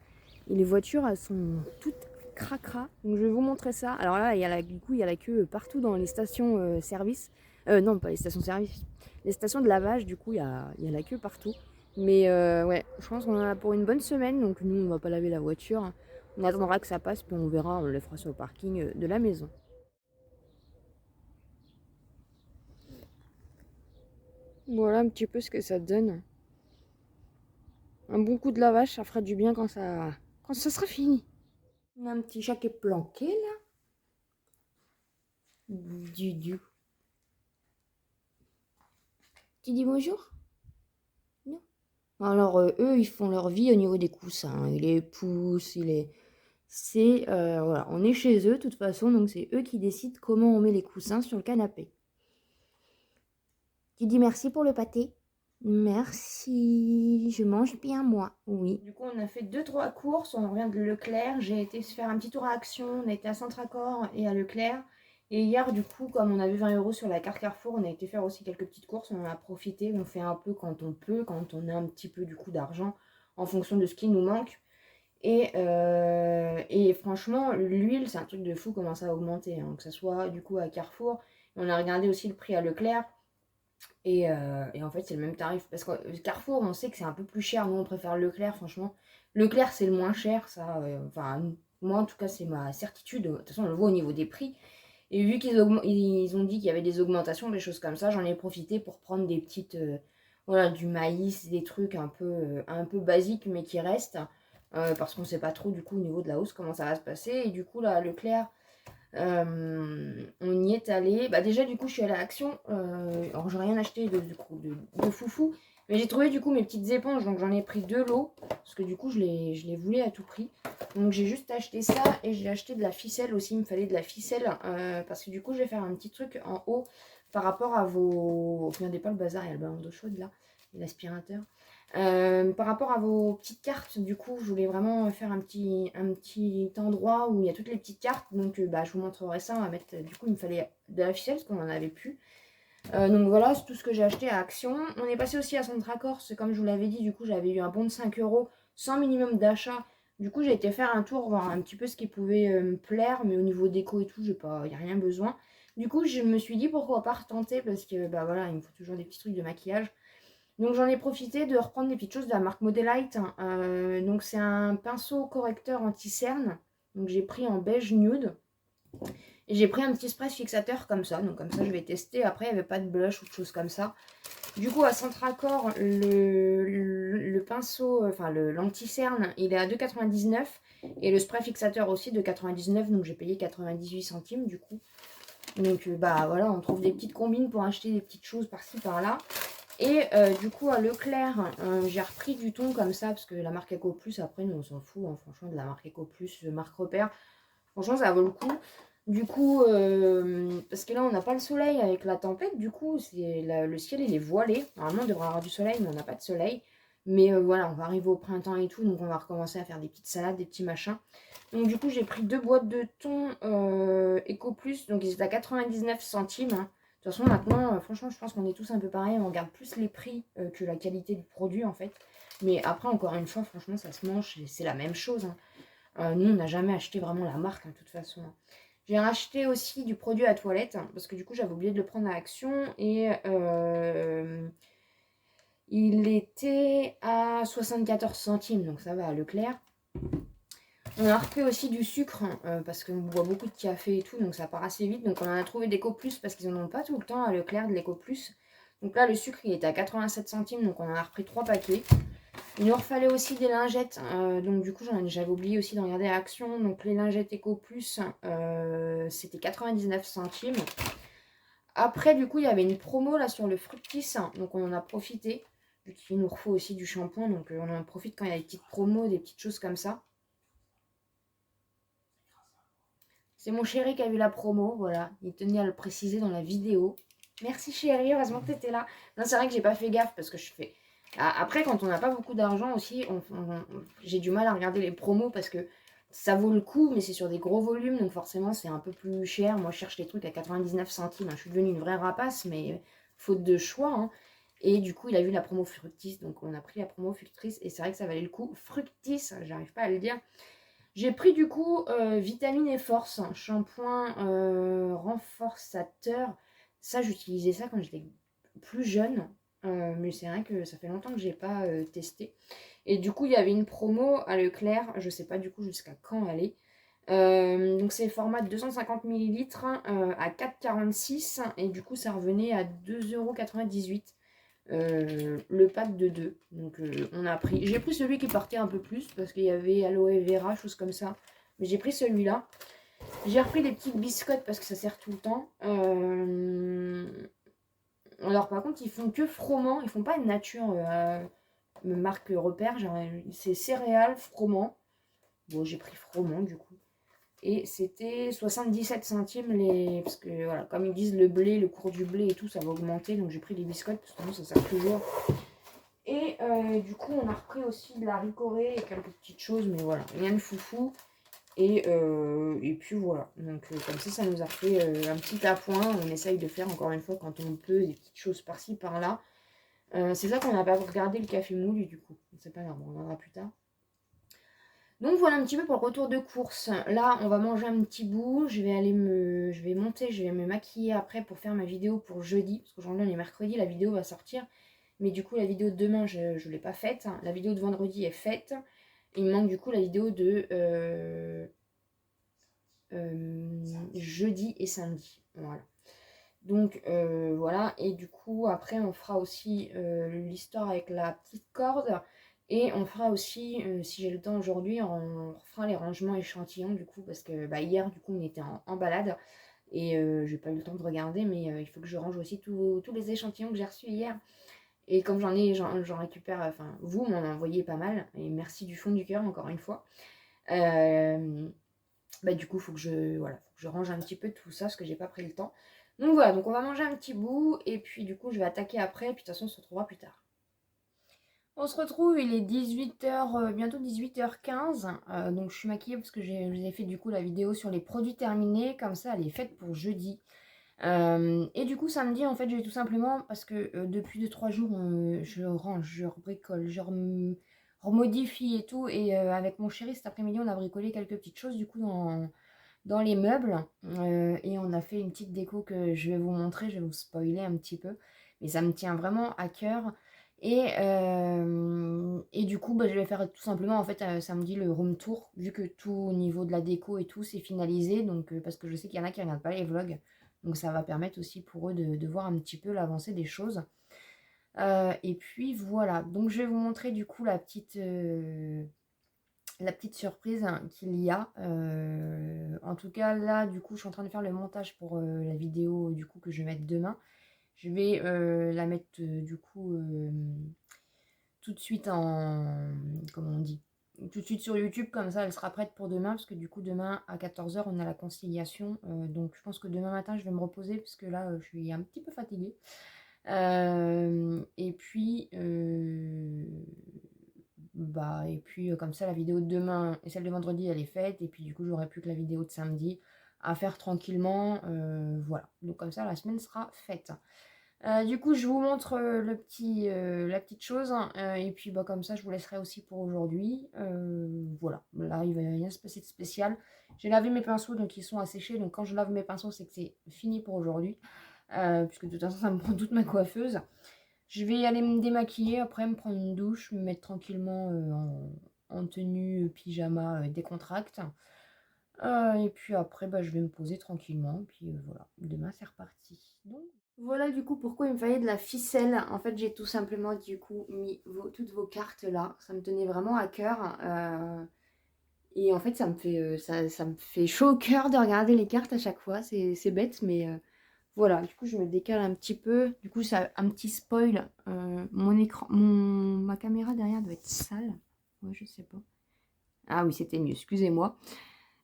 et les voitures elles sont toutes cracra, donc je vais vous montrer ça. Alors là, du coup, il y a la queue partout dans les stations service, non pas les stations service, les stations de lavage, du coup il y a la queue partout. Mais ouais, je pense qu'on en a pour une bonne semaine, donc nous on va pas laver la voiture. On attendra que ça passe, puis on verra, on le fera sur le parking de la maison. Voilà un petit peu ce que ça donne. Un bon coup de lavage, ça fera du bien quand ça sera fini. On a un petit chat qui est planqué là. Du. Tu dis bonjour? Non. Alors eux, ils font leur vie au niveau des coussins. Ils les poussent, voilà, on est chez eux de toute façon, donc c'est eux qui décident comment on met les coussins sur le canapé. Tu dis merci pour le pâté? Merci, je mange bien moi, oui. Du coup, on a fait 2-3 courses, on revient de Leclerc. J'ai été se faire un petit tour à Action, on a été à Centracor et à Leclerc. Et hier, du coup, comme on avait 20 € sur la carte Carrefour, on a été faire aussi quelques petites courses, on en a profité. On fait un peu quand on peut, quand on a un petit peu du coup d'argent en fonction de ce qui nous manque. Et franchement, l'huile, c'est un truc de fou comment ça a augmenté, hein. Que ce soit du coup à Carrefour. On a regardé aussi le prix à Leclerc. Et en fait, c'est le même tarif. Parce que Carrefour, on sait que c'est un peu plus cher. Nous, on préfère Leclerc, franchement. Leclerc, c'est le moins cher, ça. Enfin, moi, en tout cas, c'est ma certitude. De toute façon, on le voit au niveau des prix. Et vu qu'ils ils ont dit qu'il y avait des augmentations, des choses comme ça, j'en ai profité pour prendre des petites. Voilà, du maïs, des trucs un peu basiques, mais qui restent. Parce qu'on ne sait pas trop, du coup, au niveau de la hausse, comment ça va se passer. Et du coup, là, Leclerc. On y est allé. Bah déjà du coup je suis allée à Action. Alors j'ai rien acheté de foufou. Mais j'ai trouvé du coup mes petites éponges. Donc j'en ai pris 2 lots. Parce que du coup je les voulais à tout prix. Donc j'ai juste acheté ça. Et j'ai acheté de la ficelle aussi. Il me fallait de la ficelle. Parce que du coup je vais faire un petit truc en haut. Par rapport à vos... Regardez pas le bazar, il y a le ballon d'eau chaude là. Et l'aspirateur. Par rapport à vos petites cartes, du coup, je voulais vraiment faire un petit endroit où il y a toutes les petites cartes. Donc, je vous montrerai ça. On va mettre, du coup, il me fallait de la ficelle parce qu'on n'en avait plus. Donc voilà, c'est tout ce que j'ai acheté à Action. On est passé aussi à Centracor. C'est comme je vous l'avais dit, du coup, j'avais eu un bon de 5 € sans minimum d'achat. Du coup, j'ai été faire un tour, voir un petit peu ce qui pouvait me plaire. Mais au niveau déco et tout, il n'y a rien besoin. Du coup, je me suis dit pourquoi pas retenter parce que, voilà, il me faut toujours des petits trucs de maquillage. Donc j'en ai profité de reprendre des petites choses de la marque Modelite. Donc c'est un pinceau correcteur anti-cerne. Donc j'ai pris en beige nude. Et j'ai pris un petit spray fixateur comme ça. Donc comme ça je vais tester. Après il n'y avait pas de blush ou de choses comme ça. Du coup à Centracor, le pinceau, enfin l'anti-cerne, il est à 2,99 €. Et le spray fixateur aussi de 99. Donc j'ai payé 98 centimes du coup. Donc voilà, on trouve des petites combines pour acheter des petites choses par-ci par-là. Et du coup à Leclerc, j'ai repris du thon comme ça, parce que la marque Eco Plus, après nous on s'en fout, hein, franchement de la marque Eco Plus, marque repère, franchement ça vaut le coup. Du coup, parce que là, on n'a pas le soleil avec la tempête, du coup, le ciel, il est voilé. Normalement, on devrait avoir du soleil, mais on n'a pas de soleil. Mais voilà, on va arriver au printemps et tout, donc on va recommencer à faire des petites salades, des petits machins. Donc du coup, j'ai pris 2 boîtes de thon Eco Plus, donc ils étaient à 99 centimes. Hein. De toute façon, maintenant, franchement, je pense qu'on est tous un peu pareil. On regarde plus les prix que la qualité du produit, en fait. Mais après, encore une fois, franchement, ça se mange, c'est la même chose. Hein. Nous, on n'a jamais acheté vraiment la marque, hein, de toute façon. Hein. J'ai racheté aussi du produit à toilette, hein, parce que du coup, j'avais oublié de le prendre à Action. Et il était à 74 centimes, donc ça va, à Leclerc. On a repris aussi du sucre, parce qu'on boit beaucoup de café et tout, donc ça part assez vite. Donc on en a trouvé d'Eco Plus, parce qu'ils n'en ont pas tout le temps à Leclerc de l'Eco Plus. Donc là, le sucre, il était à 87 centimes, donc on en a repris 3 paquets. Il nous refallait aussi des lingettes, donc du coup j'avais oublié aussi de regarder à Action. Donc les lingettes Eco Plus, c'était 99 centimes. Après du coup il y avait une promo là sur le Fructis, donc on en a profité. Vu qu'il nous refaut aussi du shampoing, donc on en profite quand il y a des petites promos, des petites choses comme ça. C'est mon chéri qui a vu la promo, voilà. Il tenait à le préciser dans la vidéo. Merci chéri, heureusement que tu étais là. Non, c'est vrai que j'ai pas fait gaffe parce que je fais... Après, quand on n'a pas beaucoup d'argent aussi, j'ai du mal à regarder les promos parce que ça vaut le coup, mais c'est sur des gros volumes, donc forcément c'est un peu plus cher. Moi, je cherche les trucs à 99 centimes. Hein. Je suis devenue une vraie rapace, mais faute de choix. Hein. Et du coup, il a vu la promo Fructis, donc on a pris la promo Fructis, et c'est vrai que ça valait le coup. Fructis, j'arrive pas à le dire. J'ai pris du coup Vitamine et Force, shampoing renforçateur. Ça, j'utilisais ça quand j'étais plus jeune. Mais c'est vrai que ça fait longtemps que j'ai pas testé. Et du coup, il y avait une promo à Leclerc. Je sais pas du coup jusqu'à quand elle est. Donc c'est le format de 250 millilitres à 4,46. Et du coup, ça revenait à 2,98 le pack de 2. Donc on a pris. J'ai pris celui qui partait un peu plus parce qu'il y avait aloe vera, choses comme ça. Mais j'ai pris celui-là. J'ai repris des petites biscottes parce que ça sert tout le temps. Alors par contre, ils font que froment. Ils font pas de nature marque repère. C'est céréales, froment. Bon, j'ai pris froment du coup. Et c'était 77 centimes les. Parce que voilà, comme ils disent, le blé, le cours du blé et tout, ça va augmenter. Donc j'ai pris des biscottes parce que sinon ça sert toujours. Et du coup, on a repris aussi de la ricorée et quelques petites choses, mais voilà, rien de foufou. Et puis voilà, donc comme ça nous a fait un petit appoint. On essaye de faire encore une fois quand on peut des petites choses par-ci, par-là. C'est ça qu'on n'a pas regardé le café moulu du coup. C'est pas grave, on en verra plus tard. Donc voilà un petit peu pour le retour de course. Là, on va manger un petit bout. Je vais monter, je vais me maquiller après pour faire ma vidéo pour jeudi. Parce qu'aujourd'hui on est mercredi, la vidéo va sortir. Mais du coup, la vidéo de demain, je ne l'ai pas faite. La vidéo de vendredi est faite. Il me manque du coup la vidéo de jeudi et samedi. Voilà. Donc voilà. Et du coup, après, on fera aussi l'histoire avec la petite corde. Et on fera aussi, si j'ai le temps aujourd'hui, on fera les rangements échantillons du coup. Parce que hier, du coup, on était en balade. Et j'ai pas eu le temps de regarder. Mais il faut que je range aussi tous les échantillons que j'ai reçus hier. Et comme j'en récupère, enfin, vous m'en envoyez pas mal, et merci du fond du cœur, encore une fois. Du coup, voilà, faut que je range un petit peu tout ça, parce que j'ai pas pris le temps. Donc voilà, donc on va manger un petit bout, et puis du coup, je vais attaquer après, et puis de toute façon, on se retrouvera plus tard. On se retrouve, il est 18h, bientôt 18h15, donc je suis maquillée parce que je vous ai fait du coup la vidéo sur les produits terminés, comme ça elle est faite pour jeudi. Et du coup samedi en fait je vais tout simplement parce que depuis 2-3 jours je range, je bricole, je remodifie et tout, et avec mon chéri cet après-midi on a bricolé quelques petites choses du coup dans les meubles, et on a fait une petite déco que je vais vous montrer, je vais vous spoiler un petit peu, mais ça me tient vraiment à cœur. Et du coup, je vais faire tout simplement en fait samedi le room tour, vu que tout au niveau de la déco et tout c'est finalisé, donc parce que je sais qu'il y en a qui ne regardent pas les vlogs, donc ça va permettre aussi pour eux de voir un petit peu l'avancée des choses. Et puis voilà, donc je vais vous montrer du coup la petite surprise qu'il y a. En tout cas là du coup je suis en train de faire le montage pour la vidéo du coup que je vais mettre demain. Je vais la mettre du coup tout de suite comment on dit, tout de suite sur YouTube, comme ça elle sera prête pour demain, parce que du coup demain à 14 h on a la conciliation, donc je pense que demain matin je vais me reposer, parce que là je suis un petit peu fatiguée. Et puis, comme ça la vidéo de demain et celle de vendredi elle est faite, et puis du coup j'aurai plus que la vidéo de samedi à faire tranquillement, voilà. Donc comme ça la semaine sera faite. Du coup, je vous montre la petite chose, hein, et puis comme ça, je vous laisserai aussi pour aujourd'hui. Voilà, là, il va rien se passer de spécial. J'ai lavé mes pinceaux, donc ils sont asséchés. Donc quand je lave mes pinceaux, c'est que c'est fini pour aujourd'hui, puisque de toute façon, ça me prend toute ma coiffeuse. Je vais aller me démaquiller, après me prendre une douche, me mettre tranquillement en tenue pyjama décontracte. Et puis après, je vais me poser tranquillement. Puis voilà, demain, c'est reparti. Donc, voilà du coup pourquoi il me fallait de la ficelle. En fait, j'ai tout simplement du coup mis toutes vos cartes là. Ça me tenait vraiment à cœur. Et en fait, ça me fait chaud au cœur de regarder les cartes à chaque fois. C'est bête, mais voilà. Du coup, je me décale un petit peu. Du coup, ça un petit spoil. Mon écran, ma caméra derrière doit être sale. Ouais, je sais pas. Ah oui, c'était mieux. Excusez-moi.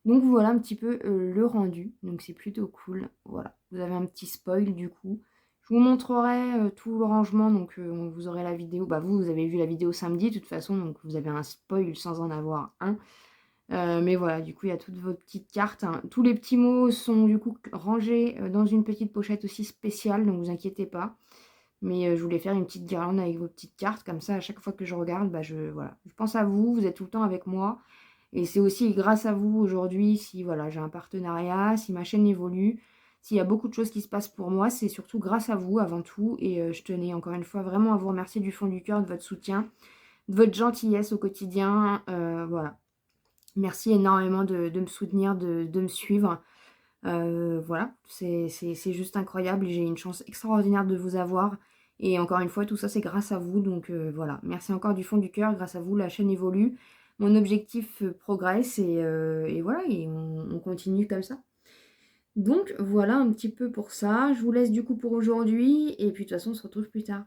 Donc voilà un petit peu le rendu, donc c'est plutôt cool. Voilà, vous avez un petit spoil du coup. Je vous montrerai tout le rangement, donc vous aurez la vidéo. Vous avez vu la vidéo samedi de toute façon, donc vous avez un spoil sans en avoir un. Mais voilà, du coup il y a toutes vos petites cartes, hein. Tous les petits mots sont du coup rangés dans une petite pochette aussi spéciale, donc vous inquiétez pas. Mais je voulais faire une petite guirlande avec vos petites cartes, comme ça à chaque fois que je regarde, voilà, je pense à vous, vous êtes tout le temps avec moi. Et c'est aussi grâce à vous aujourd'hui, si voilà, j'ai un partenariat, si ma chaîne évolue, s'il y a beaucoup de choses qui se passent pour moi, c'est surtout grâce à vous avant tout. Et je tenais encore une fois vraiment à vous remercier du fond du cœur de votre soutien, de votre gentillesse au quotidien. Voilà. Merci énormément de me soutenir, de me suivre. Voilà, c'est juste incroyable. J'ai une chance extraordinaire de vous avoir. Et encore une fois, tout ça, c'est grâce à vous. Donc voilà, merci encore du fond du cœur. Grâce à vous, la chaîne évolue. Mon objectif progresse et voilà, et on continue comme ça. Donc voilà un petit peu pour ça. Je vous laisse du coup pour aujourd'hui. Et puis de toute façon, on se retrouve plus tard.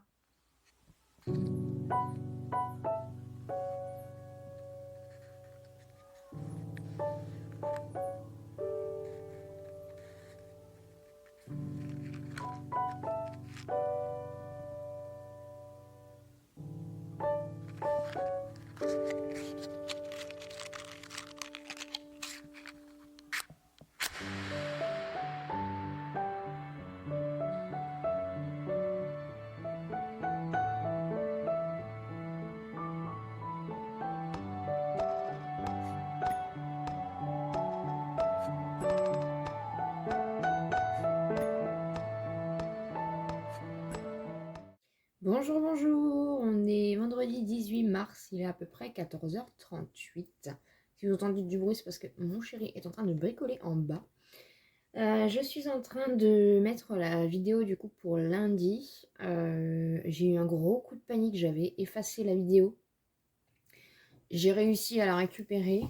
Bonjour, bonjour, on est vendredi 18 mars, il est à peu près 14h38. Si vous entendez du bruit, c'est parce que mon chéri est en train de bricoler en bas. Je suis en train de mettre la vidéo du coup pour lundi. J'ai eu un gros coup de panique, j'avais effacé la vidéo. J'ai réussi à la récupérer,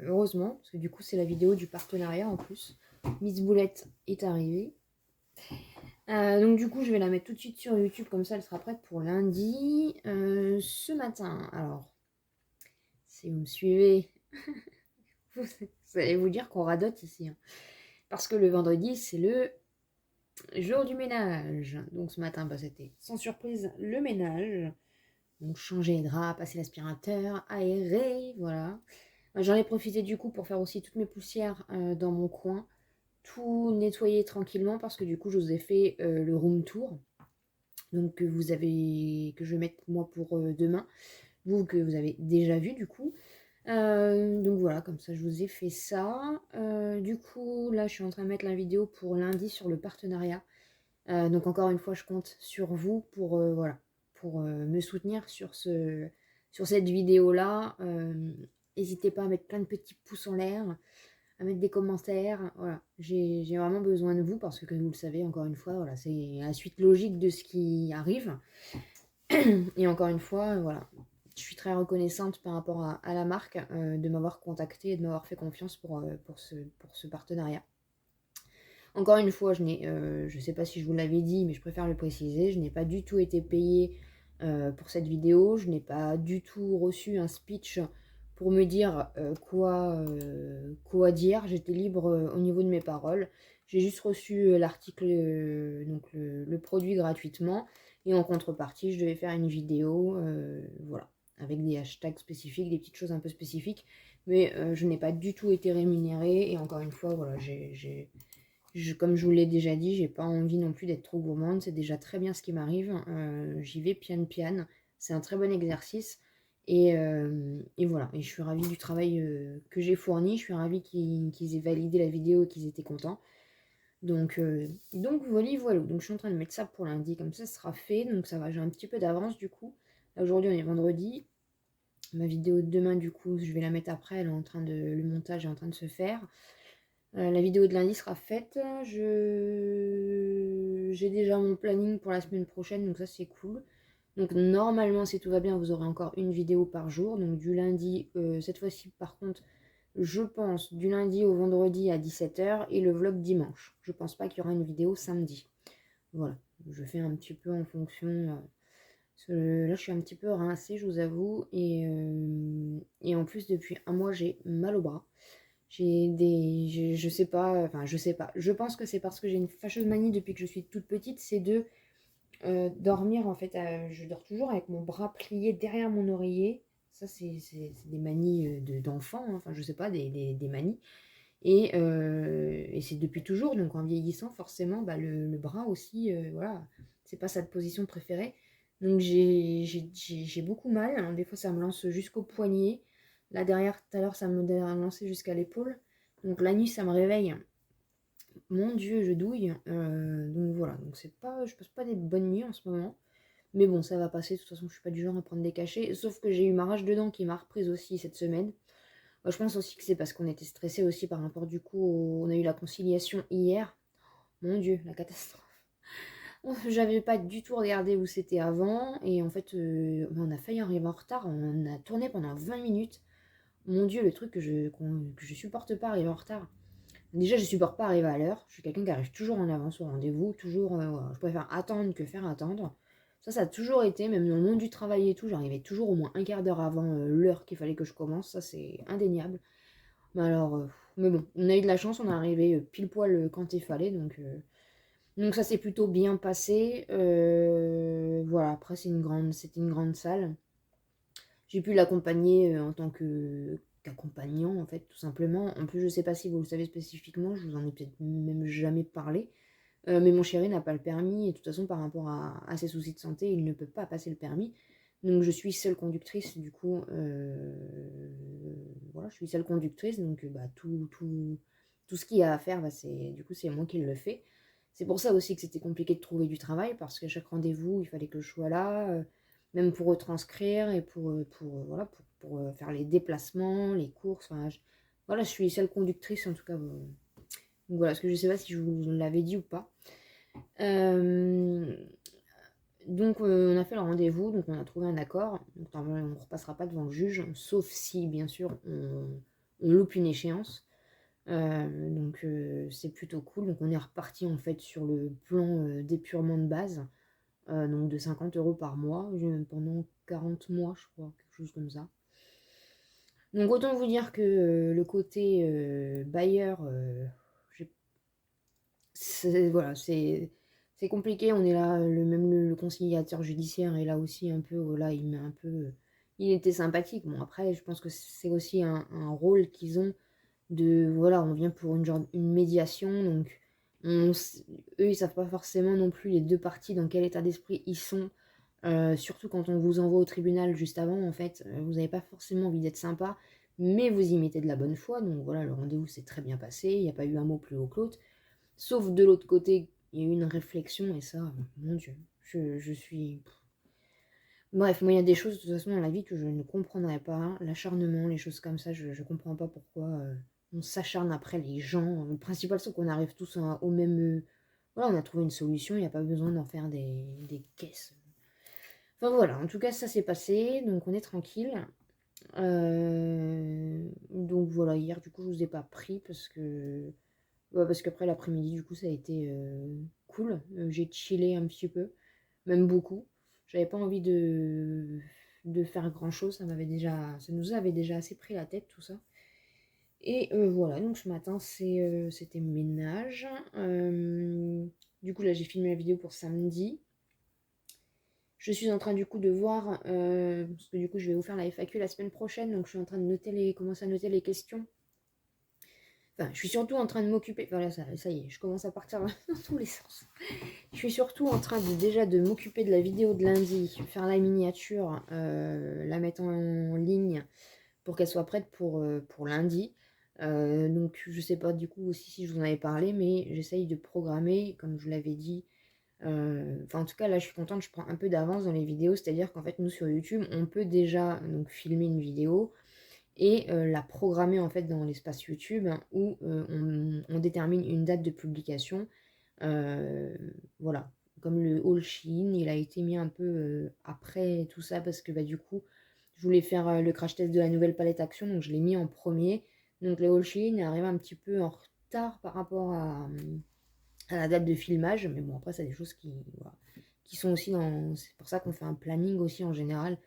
heureusement, parce que du coup c'est la vidéo du partenariat en plus. Miss Boulette est arrivée. Donc du coup je vais la mettre tout de suite sur YouTube, comme ça elle sera prête pour lundi. Ce matin, alors, si vous me suivez, vous allez vous dire qu'on radote ici, hein. Parce que le vendredi c'est le jour du ménage. Donc ce matin c'était sans surprise le ménage. Donc changer les draps, passer l'aspirateur, aérer, voilà. J'en ai profité du coup pour faire aussi toutes mes poussières dans mon coin. Tout nettoyer tranquillement parce que du coup je vous ai fait le room tour. Donc que je vais mettre moi pour demain. Vous que vous avez déjà vu du coup. Donc voilà, comme ça je vous ai fait ça. Du coup là je suis en train de mettre la vidéo pour lundi sur le partenariat. Donc encore une fois je compte sur vous pour voilà, pour me soutenir sur cette vidéo là. N'hésitez pas à mettre plein de petits pouces en l'air, à mettre des commentaires. Voilà, j'ai vraiment besoin de vous parce que comme vous le savez, encore une fois, voilà, c'est la suite logique de ce qui arrive. Et encore une fois, voilà, je suis très reconnaissante par rapport à la marque de m'avoir contacté et de m'avoir fait confiance pour ce partenariat. Encore une fois, je ne sais pas si je vous l'avais dit, mais je préfère le préciser, je n'ai pas du tout été payée pour cette vidéo, je n'ai pas du tout reçu un speech pour me dire quoi dire. J'étais libre au niveau de mes paroles. J'ai juste reçu l'article, donc le produit gratuitement. Et en contrepartie, je devais faire une vidéo, voilà, avec des hashtags spécifiques, des petites choses un peu spécifiques. Mais je n'ai pas du tout été rémunérée. Et encore une fois, voilà, comme je vous l'ai déjà dit, j'ai pas envie non plus d'être trop gourmande. C'est déjà très bien ce qui m'arrive. J'y vais piano. C'est un très bon exercice. Et voilà. Et je suis ravie du travail que j'ai fourni. Je suis ravie qu'ils aient validé la vidéo et qu'ils étaient contents. Donc voilà. Donc je suis en train de mettre ça pour lundi. Comme ça sera fait. Donc ça va. J'ai un petit peu d'avance du coup. Là, aujourd'hui, on est vendredi. Ma vidéo de demain, du coup, je vais la mettre après. Le montage est en train de se faire. La vidéo de lundi sera faite. J'ai déjà mon planning pour la semaine prochaine, donc ça c'est cool. Donc normalement, si tout va bien, vous aurez encore une vidéo par jour. Donc du lundi, cette fois-ci par contre, je pense du lundi au vendredi à 17h et le vlog dimanche. Je pense pas qu'il y aura une vidéo samedi. Voilà, je fais un petit peu en fonction. Là, je suis un petit peu rincée, je vous avoue. Et en plus, depuis un mois, j'ai mal au bras. Je sais pas, enfin je sais pas. Je pense que c'est parce que j'ai une fâcheuse manie depuis que je suis toute petite, c'est de dormir en fait. Je dors toujours avec mon bras plié derrière mon oreiller. Ça, c'est des manies d'enfant, hein. Enfin je sais pas, des manies. Et c'est depuis toujours, donc en vieillissant, forcément, bah, le bras aussi, voilà, c'est pas sa position préférée. Donc j'ai beaucoup mal, hein. Des fois ça me lance jusqu'au poignet. Là derrière, tout à l'heure, ça me lancé jusqu'à l'épaule. Donc la nuit, ça me réveille. Mon Dieu, je douille. Donc voilà, donc je passe pas des bonnes nuits en ce moment. Mais bon, ça va passer. De toute façon, je suis pas du genre à prendre des cachets. Sauf que j'ai eu ma rage de dents qui m'a reprise aussi cette semaine. Je pense aussi que c'est parce qu'on était stressé aussi par rapport du coup, on a eu la conciliation hier. Mon Dieu, la catastrophe. J'avais pas du tout regardé où c'était avant et en fait, on a failli arriver en retard. On a tourné pendant 20 minutes. Mon Dieu, le truc que je supporte pas arriver en retard. Déjà, je supporte pas arriver à l'heure. Je suis quelqu'un qui arrive toujours en avance au rendez-vous. Toujours, voilà. Je préfère attendre que faire attendre. Ça a toujours été, même dans le monde du travail et tout, j'arrivais toujours au moins un quart d'heure avant l'heure qu'il fallait que je commence. Ça, c'est indéniable. Mais bon, on a eu de la chance, on est arrivé pile poil quand il fallait, donc ça s'est plutôt bien passé. Voilà, après c'était une grande salle. J'ai pu l'accompagner en tant qu'accompagnant, en fait, tout simplement. En plus, je sais pas si vous le savez spécifiquement, je vous en ai peut-être même jamais parlé. Mais mon chéri n'a pas le permis, et de toute façon, par rapport à ses soucis de santé, il ne peut pas passer le permis. Donc je suis seule conductrice, du coup, voilà, je suis seule conductrice, donc bah, tout ce qu'il y a à faire, bah, du coup, c'est moi qui le fais. C'est pour ça aussi que c'était compliqué de trouver du travail, parce qu'à chaque rendez-vous, il fallait que je sois là, même pour retranscrire et voilà, pour faire les déplacements, les courses. Enfin, voilà, je suis seule conductrice, en tout cas. Donc voilà, parce que je sais pas si je vous l'avais dit ou pas. Euh, donc on a fait le rendez-vous, donc on a trouvé un accord. Donc normalement on ne repassera pas devant le juge, sauf si bien sûr on loupe une échéance. C'est plutôt cool. Donc on est reparti en fait sur le plan d'épurement de base, donc de 50 € par mois, pendant 40 mois je crois, quelque chose comme ça. Donc autant vous dire que le côté bailleur, voilà, c'est compliqué. On est là, le conciliateur judiciaire est là aussi un peu, voilà, il met un peu, il était sympathique. Bon après, je pense que c'est aussi un rôle qu'ils ont voilà, on vient pour une médiation, donc eux ils savent pas forcément non plus les deux parties dans quel état d'esprit ils sont. Surtout quand on vous envoie au tribunal juste avant, en fait, vous n'avez pas forcément envie d'être sympa, mais vous y mettez de la bonne foi. Donc voilà, le rendez-vous s'est très bien passé, il n'y a pas eu un mot plus haut que l'autre. Sauf de l'autre côté, il y a eu une réflexion, et ça, mon Dieu, je suis... Bref, moi, il y a des choses, de toute façon, dans la vie que je ne comprendrais pas. L'acharnement, les choses comme ça, je ne comprends pas pourquoi on s'acharne après les gens. Le principal, c'est qu'on arrive tous au même... voilà, on a trouvé une solution, il n'y a pas besoin d'en faire des caisses. Enfin voilà, en tout cas, ça s'est passé, donc on est tranquille. Donc voilà, hier, du coup, je vous ai pas pris parce qu'après l'après-midi, du coup, ça a été cool. J'ai chillé un petit peu, même beaucoup. J'avais pas envie de faire grand chose, ça nous avait déjà assez pris la tête tout ça. Et voilà, donc ce matin c'était ménage. Du coup là j'ai filmé la vidéo pour samedi. Je suis en train du coup de voir, parce que du coup je vais vous faire la FAQ la semaine prochaine, donc je suis en train de commencer à noter les questions. Enfin, je suis surtout en train de m'occuper, voilà, ça y est, je commence à partir dans tous les sens. Je suis surtout en train déjà de m'occuper de la vidéo de lundi, faire la miniature, la mettre en ligne pour qu'elle soit prête pour lundi. Donc je sais pas du coup aussi si je vous en avais parlé, mais j'essaye de programmer, comme je vous l'avais dit. Enfin en tout cas là je suis contente, je prends un peu d'avance dans les vidéos, c'est-à-dire qu'en fait nous sur YouTube on peut déjà donc filmer une vidéo et la programmer en fait dans l'espace YouTube hein, où on détermine une date de publication. Voilà, comme le haul Shein, il a été mis un peu après tout ça parce que bah, du coup, je voulais faire le crash test de la nouvelle palette Action, donc je l'ai mis en premier. Donc le haul Shein est arrivé un petit peu en retard par rapport à la date de filmage, mais bon, après, c'est des choses voilà, qui sont aussi dans. C'est pour ça qu'on fait un planning aussi en général.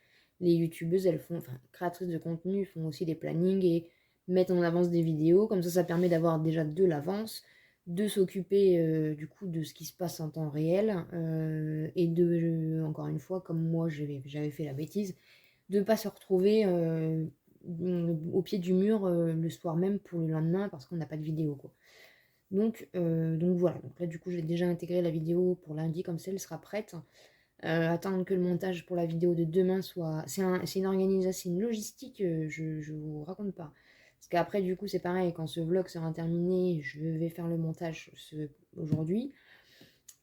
Les youtubeuses, elles font, enfin, créatrices de contenu, font aussi des plannings et mettent en avance des vidéos. Comme ça permet d'avoir déjà de l'avance, de s'occuper du coup de ce qui se passe en temps réel et encore une fois, comme moi j'avais fait la bêtise, de ne pas se retrouver au pied du mur le soir même pour le lendemain parce qu'on n'a pas de vidéo quoi. Donc voilà, donc là du coup j'ai déjà intégré la vidéo pour lundi comme ça elle sera prête. Attendre que le montage pour la vidéo de demain soit... C'est une organisation, c'est une logistique, je vous raconte pas. Parce qu'après du coup c'est pareil, quand ce vlog sera terminé, je vais faire le montage aujourd'hui.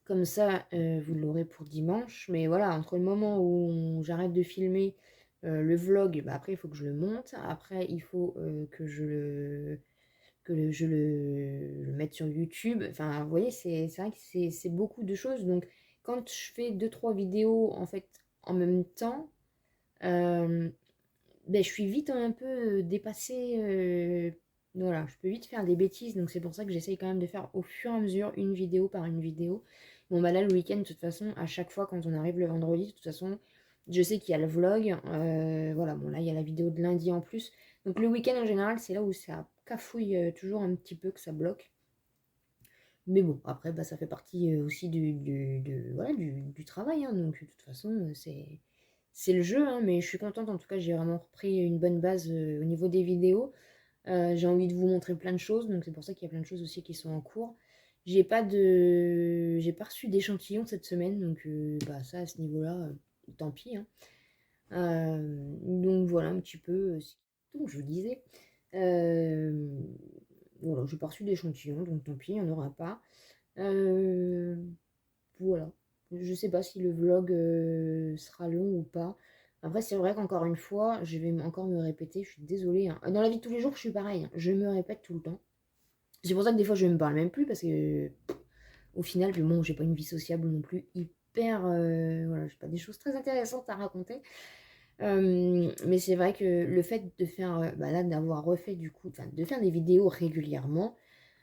Comme ça vous l'aurez pour dimanche. Mais voilà, entre le moment où j'arrête de filmer le vlog, bah, après il faut que je le monte. Après il faut que je le mette sur YouTube. Enfin, vous voyez, c'est vrai que c'est beaucoup de choses. Donc, quand je fais 2-3 vidéos en fait en même temps, ben, je suis vite un peu dépassée. Voilà, je peux vite faire des bêtises. Donc, c'est pour ça que j'essaye quand même de faire au fur et à mesure une vidéo par une vidéo. Bon, bah là, le week-end, de toute façon, à chaque fois quand on arrive le vendredi, de toute façon, je sais qu'il y a le vlog. Voilà, bon, là, il y a la vidéo de lundi en plus. Donc, le week-end en général, c'est là où ça cafouille toujours un petit peu, que ça bloque. Mais bon, après, bah, ça fait partie aussi voilà, du travail. Hein, donc, de toute façon, c'est le jeu. Hein, mais je suis contente. En tout cas, j'ai vraiment repris une bonne base au niveau des vidéos. J'ai envie de vous montrer plein de choses. Donc, c'est pour ça qu'il y a plein de choses aussi qui sont en cours. J'ai pas reçu d'échantillon cette semaine. Donc, bah, ça, à ce niveau-là, tant pis. Hein. Donc, voilà un petit peu. Donc, je vous disais. Voilà, j'ai pas reçu d'échantillon. Donc, tant pis, il n'y en aura pas. Voilà. Je sais pas si le vlog sera long ou pas. Après, c'est vrai qu'encore une fois, je vais encore me répéter, je suis désolée. Hein. Dans la vie de tous les jours, je suis pareil. Hein. Je me répète tout le temps. C'est pour ça que des fois, je me parle même plus parce que, au final, bon, j'ai pas une vie sociable non plus hyper. Voilà, j'ai pas des choses très intéressantes à raconter. Mais c'est vrai que le fait de faire, bah là, d'avoir refait du coup, enfin, de faire des vidéos régulièrement,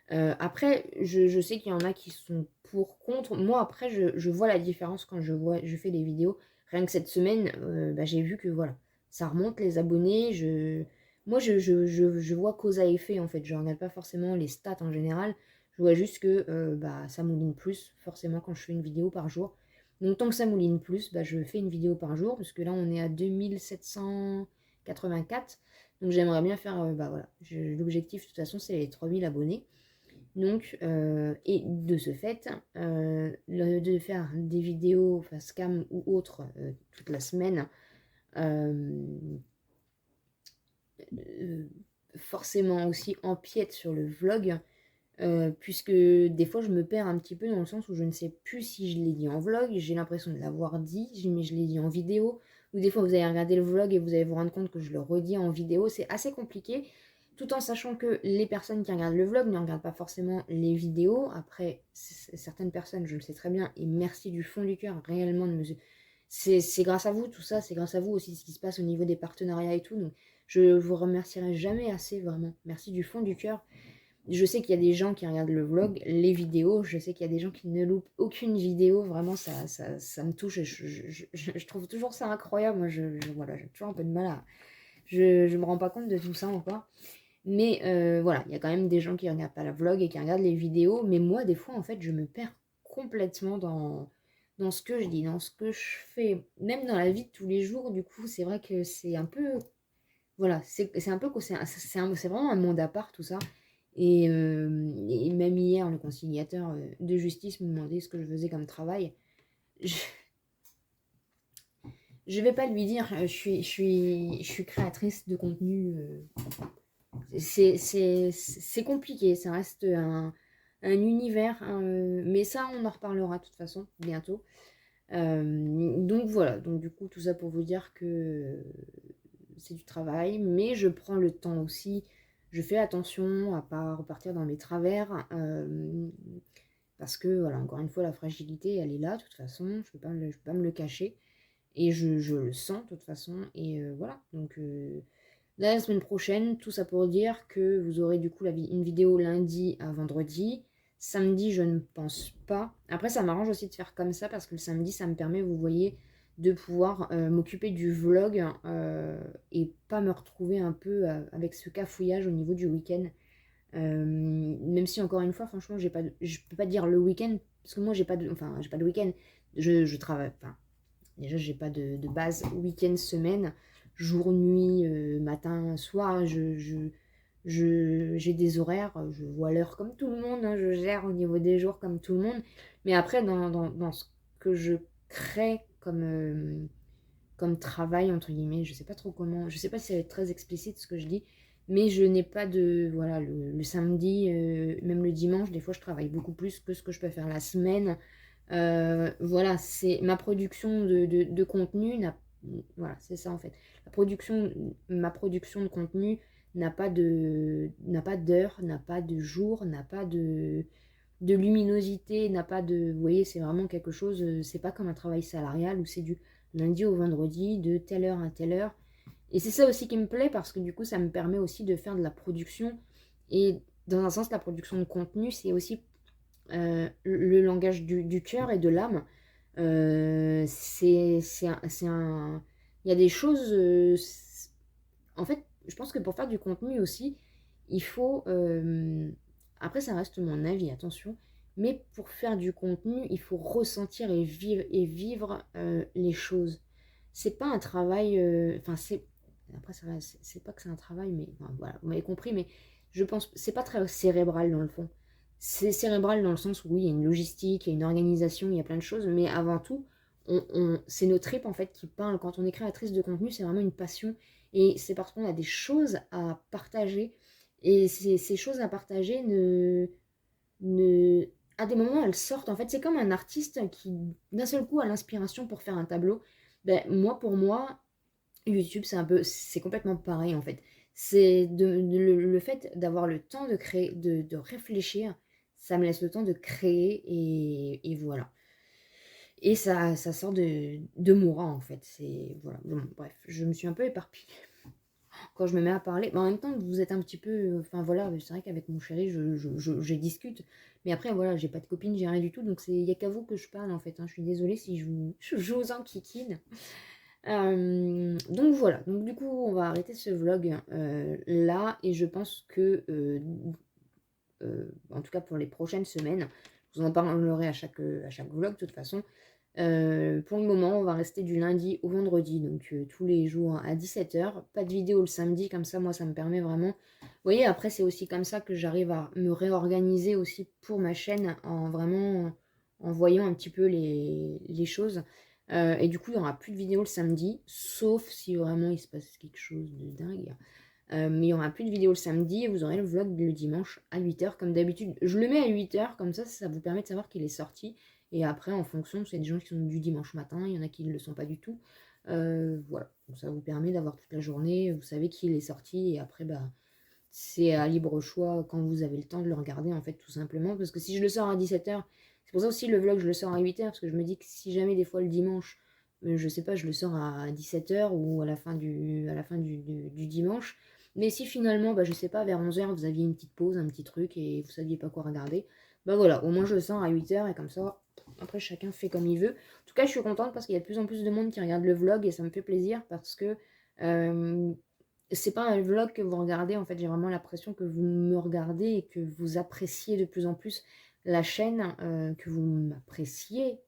après, je sais qu'il y en a qui sont pour, contre. Moi, après, je vois la différence quand je fais des vidéos. Rien que cette semaine, bah, j'ai vu que voilà, ça remonte les abonnés. Moi, je vois cause à effet en fait. Je regarde pas forcément les stats en général. Je vois juste que bah, ça mouline plus forcément quand je fais une vidéo par jour. Donc, tant que ça mouline plus, bah, je fais une vidéo par jour. Parce que là, on est à 2784. Donc, j'aimerais bien faire. Bah voilà, l'objectif de toute façon, c'est les 3000 abonnés. Donc, et de ce fait, de faire des vidéos face cam ou autres toute la semaine, forcément aussi empiète sur le vlog, puisque des fois je me perds un petit peu dans le sens où je ne sais plus si je l'ai dit en vlog, j'ai l'impression de l'avoir dit, mais je l'ai dit en vidéo, ou des fois vous allez regarder le vlog et vous allez vous rendre compte que je le redis en vidéo, c'est assez compliqué, tout en sachant que les personnes qui regardent le vlog ne regardent pas forcément les vidéos. Après, certaines personnes, je le sais très bien, et merci du fond du cœur réellement de me... C'est grâce à vous tout ça, c'est grâce à vous aussi ce qui se passe au niveau des partenariats et tout, donc je vous remercierai jamais assez, vraiment, merci du fond du cœur. Je sais qu'il y a des gens qui regardent le vlog, les vidéos, je sais qu'il y a des gens qui ne loupent aucune vidéo, vraiment ça me touche, et je trouve toujours ça incroyable, moi voilà, j'ai toujours un peu de mal à... Je me rends pas compte de tout ça encore, mais voilà, il y a quand même des gens qui regardent pas la vlog et qui regardent les vidéos, mais moi des fois en fait je me perds complètement dans ce que je dis, dans ce que je fais, même dans la vie de tous les jours, du coup c'est vrai que c'est un peu... Voilà, c'est un peu... C'est vraiment un monde à part tout ça. Et même hier, le conciliateur de justice me demandait ce que je faisais comme travail. Je ne vais pas lui dire, je suis créatrice de contenu. C'est compliqué, ça reste un univers. Mais ça, on en reparlera de toute façon, bientôt. Donc voilà, donc du coup, tout ça pour vous dire que c'est du travail, mais je prends le temps aussi. Je fais attention à pas repartir dans mes travers. Parce que, voilà, encore une fois, la fragilité, elle est là, de toute façon, je peux pas me le cacher, et je le sens, de toute façon, et voilà, donc là, la semaine prochaine, tout ça pour dire que vous aurez du coup une vidéo lundi à vendredi, samedi, je ne pense pas, après ça m'arrange aussi de faire comme ça, parce que le samedi, ça me permet, vous voyez, de pouvoir m'occuper du vlog, et pas me retrouver un peu avec ce cafouillage au niveau du week-end. Même si encore une fois, franchement, je peux pas dire le week-end, parce que moi j'ai pas de week-end, je travaille, enfin, déjà j'ai pas de base week-end, semaine, jour, nuit, matin, soir, j'ai des horaires, je vois l'heure comme tout le monde, hein, je gère au niveau des jours comme tout le monde, mais après dans ce que je crée comme travail, entre guillemets, je sais pas trop comment, je sais pas si ça va être très explicite ce que je dis, mais je n'ai pas de, voilà, le samedi, même le dimanche, des fois je travaille beaucoup plus que ce que je peux faire la semaine. Voilà, c'est ma production de contenu, voilà, c'est ça en fait. Ma production de contenu n'a pas d'heure, n'a pas de jour, n'a pas de luminosité, n'a pas de... Vous voyez, c'est vraiment quelque chose, c'est pas comme un travail salarial où c'est du lundi au vendredi, de telle heure à telle heure. Et c'est ça aussi qui me plaît, parce que du coup, ça me permet aussi de faire de la production. Et dans un sens, la production de contenu, c'est aussi le langage du cœur et de l'âme. Il y a des choses... en fait, je pense que pour faire du contenu aussi, il faut... après, ça reste mon avis, attention. Mais pour faire du contenu, il faut ressentir et vivre les choses. C'est pas un travail... Enfin, c'est... Après, c'est pas que c'est un travail, mais... Enfin, voilà, vous m'avez compris, mais je pense... C'est pas très cérébral dans le fond. C'est cérébral dans le sens où oui, il y a une logistique, il y a une organisation, il y a plein de choses, mais avant tout, c'est nos tripes en fait qui parlent. Quand on est créatrice de contenu, c'est vraiment une passion, et c'est parce qu'on a des choses à partager, et ces choses à partager ne, à des moments, elles sortent. En fait, c'est comme un artiste qui, d'un seul coup, a l'inspiration pour faire un tableau. Ben, pour moi, YouTube, c'est complètement pareil en fait. C'est le fait d'avoir le temps de créer, de réfléchir, ça me laisse le temps de créer, et voilà. Et ça sort de moi en fait. C'est voilà. Bon, bref, je me suis un peu éparpillée quand je me mets à parler. Mais en même temps, vous êtes un petit peu. Enfin voilà, c'est vrai qu'avec mon chéri, je discute. Mais après, voilà, j'ai pas de copine, j'ai rien du tout. Donc il n'y a qu'à vous que je parle en fait, hein. Je suis désolée si je vous enquiquine. Donc voilà, donc du coup on va arrêter ce vlog là, et je pense que en tout cas pour les prochaines semaines, je vous en parlerai à chaque vlog de toute façon. Pour le moment on va rester du lundi au vendredi, donc tous les jours à 17h, pas de vidéo le samedi, comme ça moi ça me permet vraiment, vous voyez, après c'est aussi comme ça que j'arrive à me réorganiser aussi pour ma chaîne, en vraiment en voyant un petit peu les choses. Et du coup il n'y aura plus de vidéo le samedi, sauf si vraiment il se passe quelque chose de dingue. Mais il n'y aura plus de vidéo le samedi, et vous aurez le vlog le dimanche à 8h comme d'habitude. Je le mets à 8h, comme ça vous permet de savoir qu'il est sorti. Et après, en fonction, c'est des gens qui sont du dimanche matin, il y en a qui ne le sont pas du tout. Voilà, donc ça vous permet d'avoir toute la journée, vous savez qu'il est sorti, et après, bah, c'est à libre choix quand vous avez le temps de le regarder, en fait, tout simplement. Parce que si je le sors à 17h, c'est pour ça aussi le vlog, je le sors à 8h, parce que je me dis que si jamais des fois le dimanche, je sais pas, je le sors à 17h ou à la fin du dimanche, Mais si finalement, je sais pas, vers 11h, vous aviez une petite pause, un petit truc, et vous saviez pas quoi regarder, voilà, au moins je le sens à 8h, et comme ça, après chacun fait comme il veut. En tout cas, je suis contente parce qu'il y a de plus en plus de monde qui regarde le vlog, et ça me fait plaisir parce que c'est pas un vlog que vous regardez, en fait, j'ai vraiment l'impression que vous me regardez et que vous appréciez de plus en plus la chaîne, que vous m'appréciez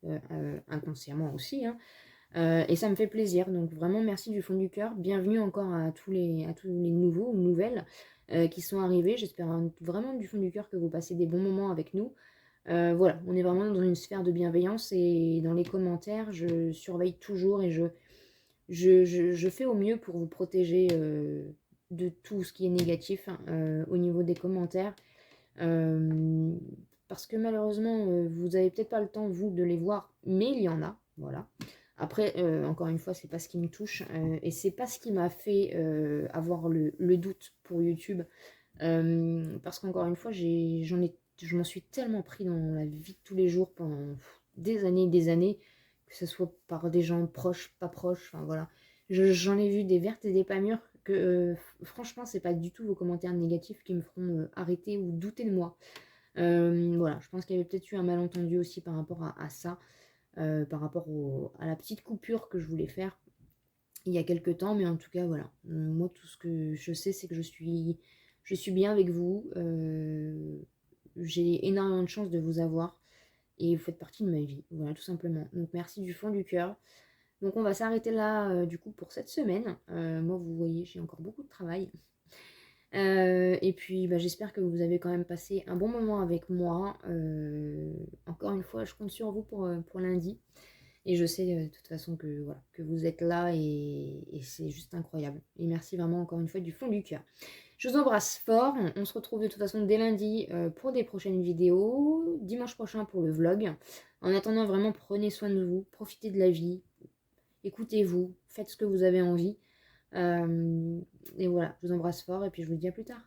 inconsciemment aussi, hein. Et ça me fait plaisir, donc vraiment merci du fond du cœur. Bienvenue encore à tous les nouveaux ou nouvelles qui sont arrivés. J'espère vraiment du fond du cœur que vous passez des bons moments avec nous. Voilà, on est vraiment dans une sphère de bienveillance et dans les commentaires, je surveille toujours et je fais au mieux pour vous protéger de tout ce qui est négatif au niveau des commentaires. Euh, Parce que malheureusement, vous avez peut-être pas le temps, vous, de les voir, mais il y en a, voilà. Après, encore une fois, c'est pas ce qui me touche, et c'est pas ce qui m'a fait avoir le doute pour YouTube. Parce qu'encore une fois, je m'en suis tellement pris dans la vie de tous les jours pendant des années, que ce soit par des gens proches, pas proches, enfin voilà. J'en ai vu des vertes et des pas mûres que franchement, c'est pas du tout vos commentaires négatifs qui me feront arrêter ou douter de moi. Voilà, je pense qu'il y avait peut-être eu un malentendu aussi par rapport à ça, par rapport à la petite coupure que je voulais faire il y a quelques temps, mais en tout cas, voilà. Moi, tout ce que je sais, c'est que je suis bien avec vous. J'ai énormément de chance de vous avoir et vous faites partie de ma vie. Voilà, tout simplement. Donc, merci du fond du cœur. Donc, on va s'arrêter là, du coup, pour cette semaine. Moi, vous voyez, j'ai encore beaucoup de travail. Et puis j'espère que vous avez quand même passé un bon moment avec moi. Encore une fois, je compte sur vous pour lundi. Et je sais de toute façon que, voilà, que vous êtes là et c'est juste incroyable. Et merci vraiment encore une fois du fond du cœur. Je vous embrasse fort. On se retrouve de toute façon dès lundi pour des prochaines vidéos. Dimanche prochain pour le vlog. En attendant, vraiment, prenez soin de vous. Profitez de la vie. Écoutez-vous. Faites ce que vous avez envie. Et voilà, je vous embrasse fort et puis je vous dis à plus tard.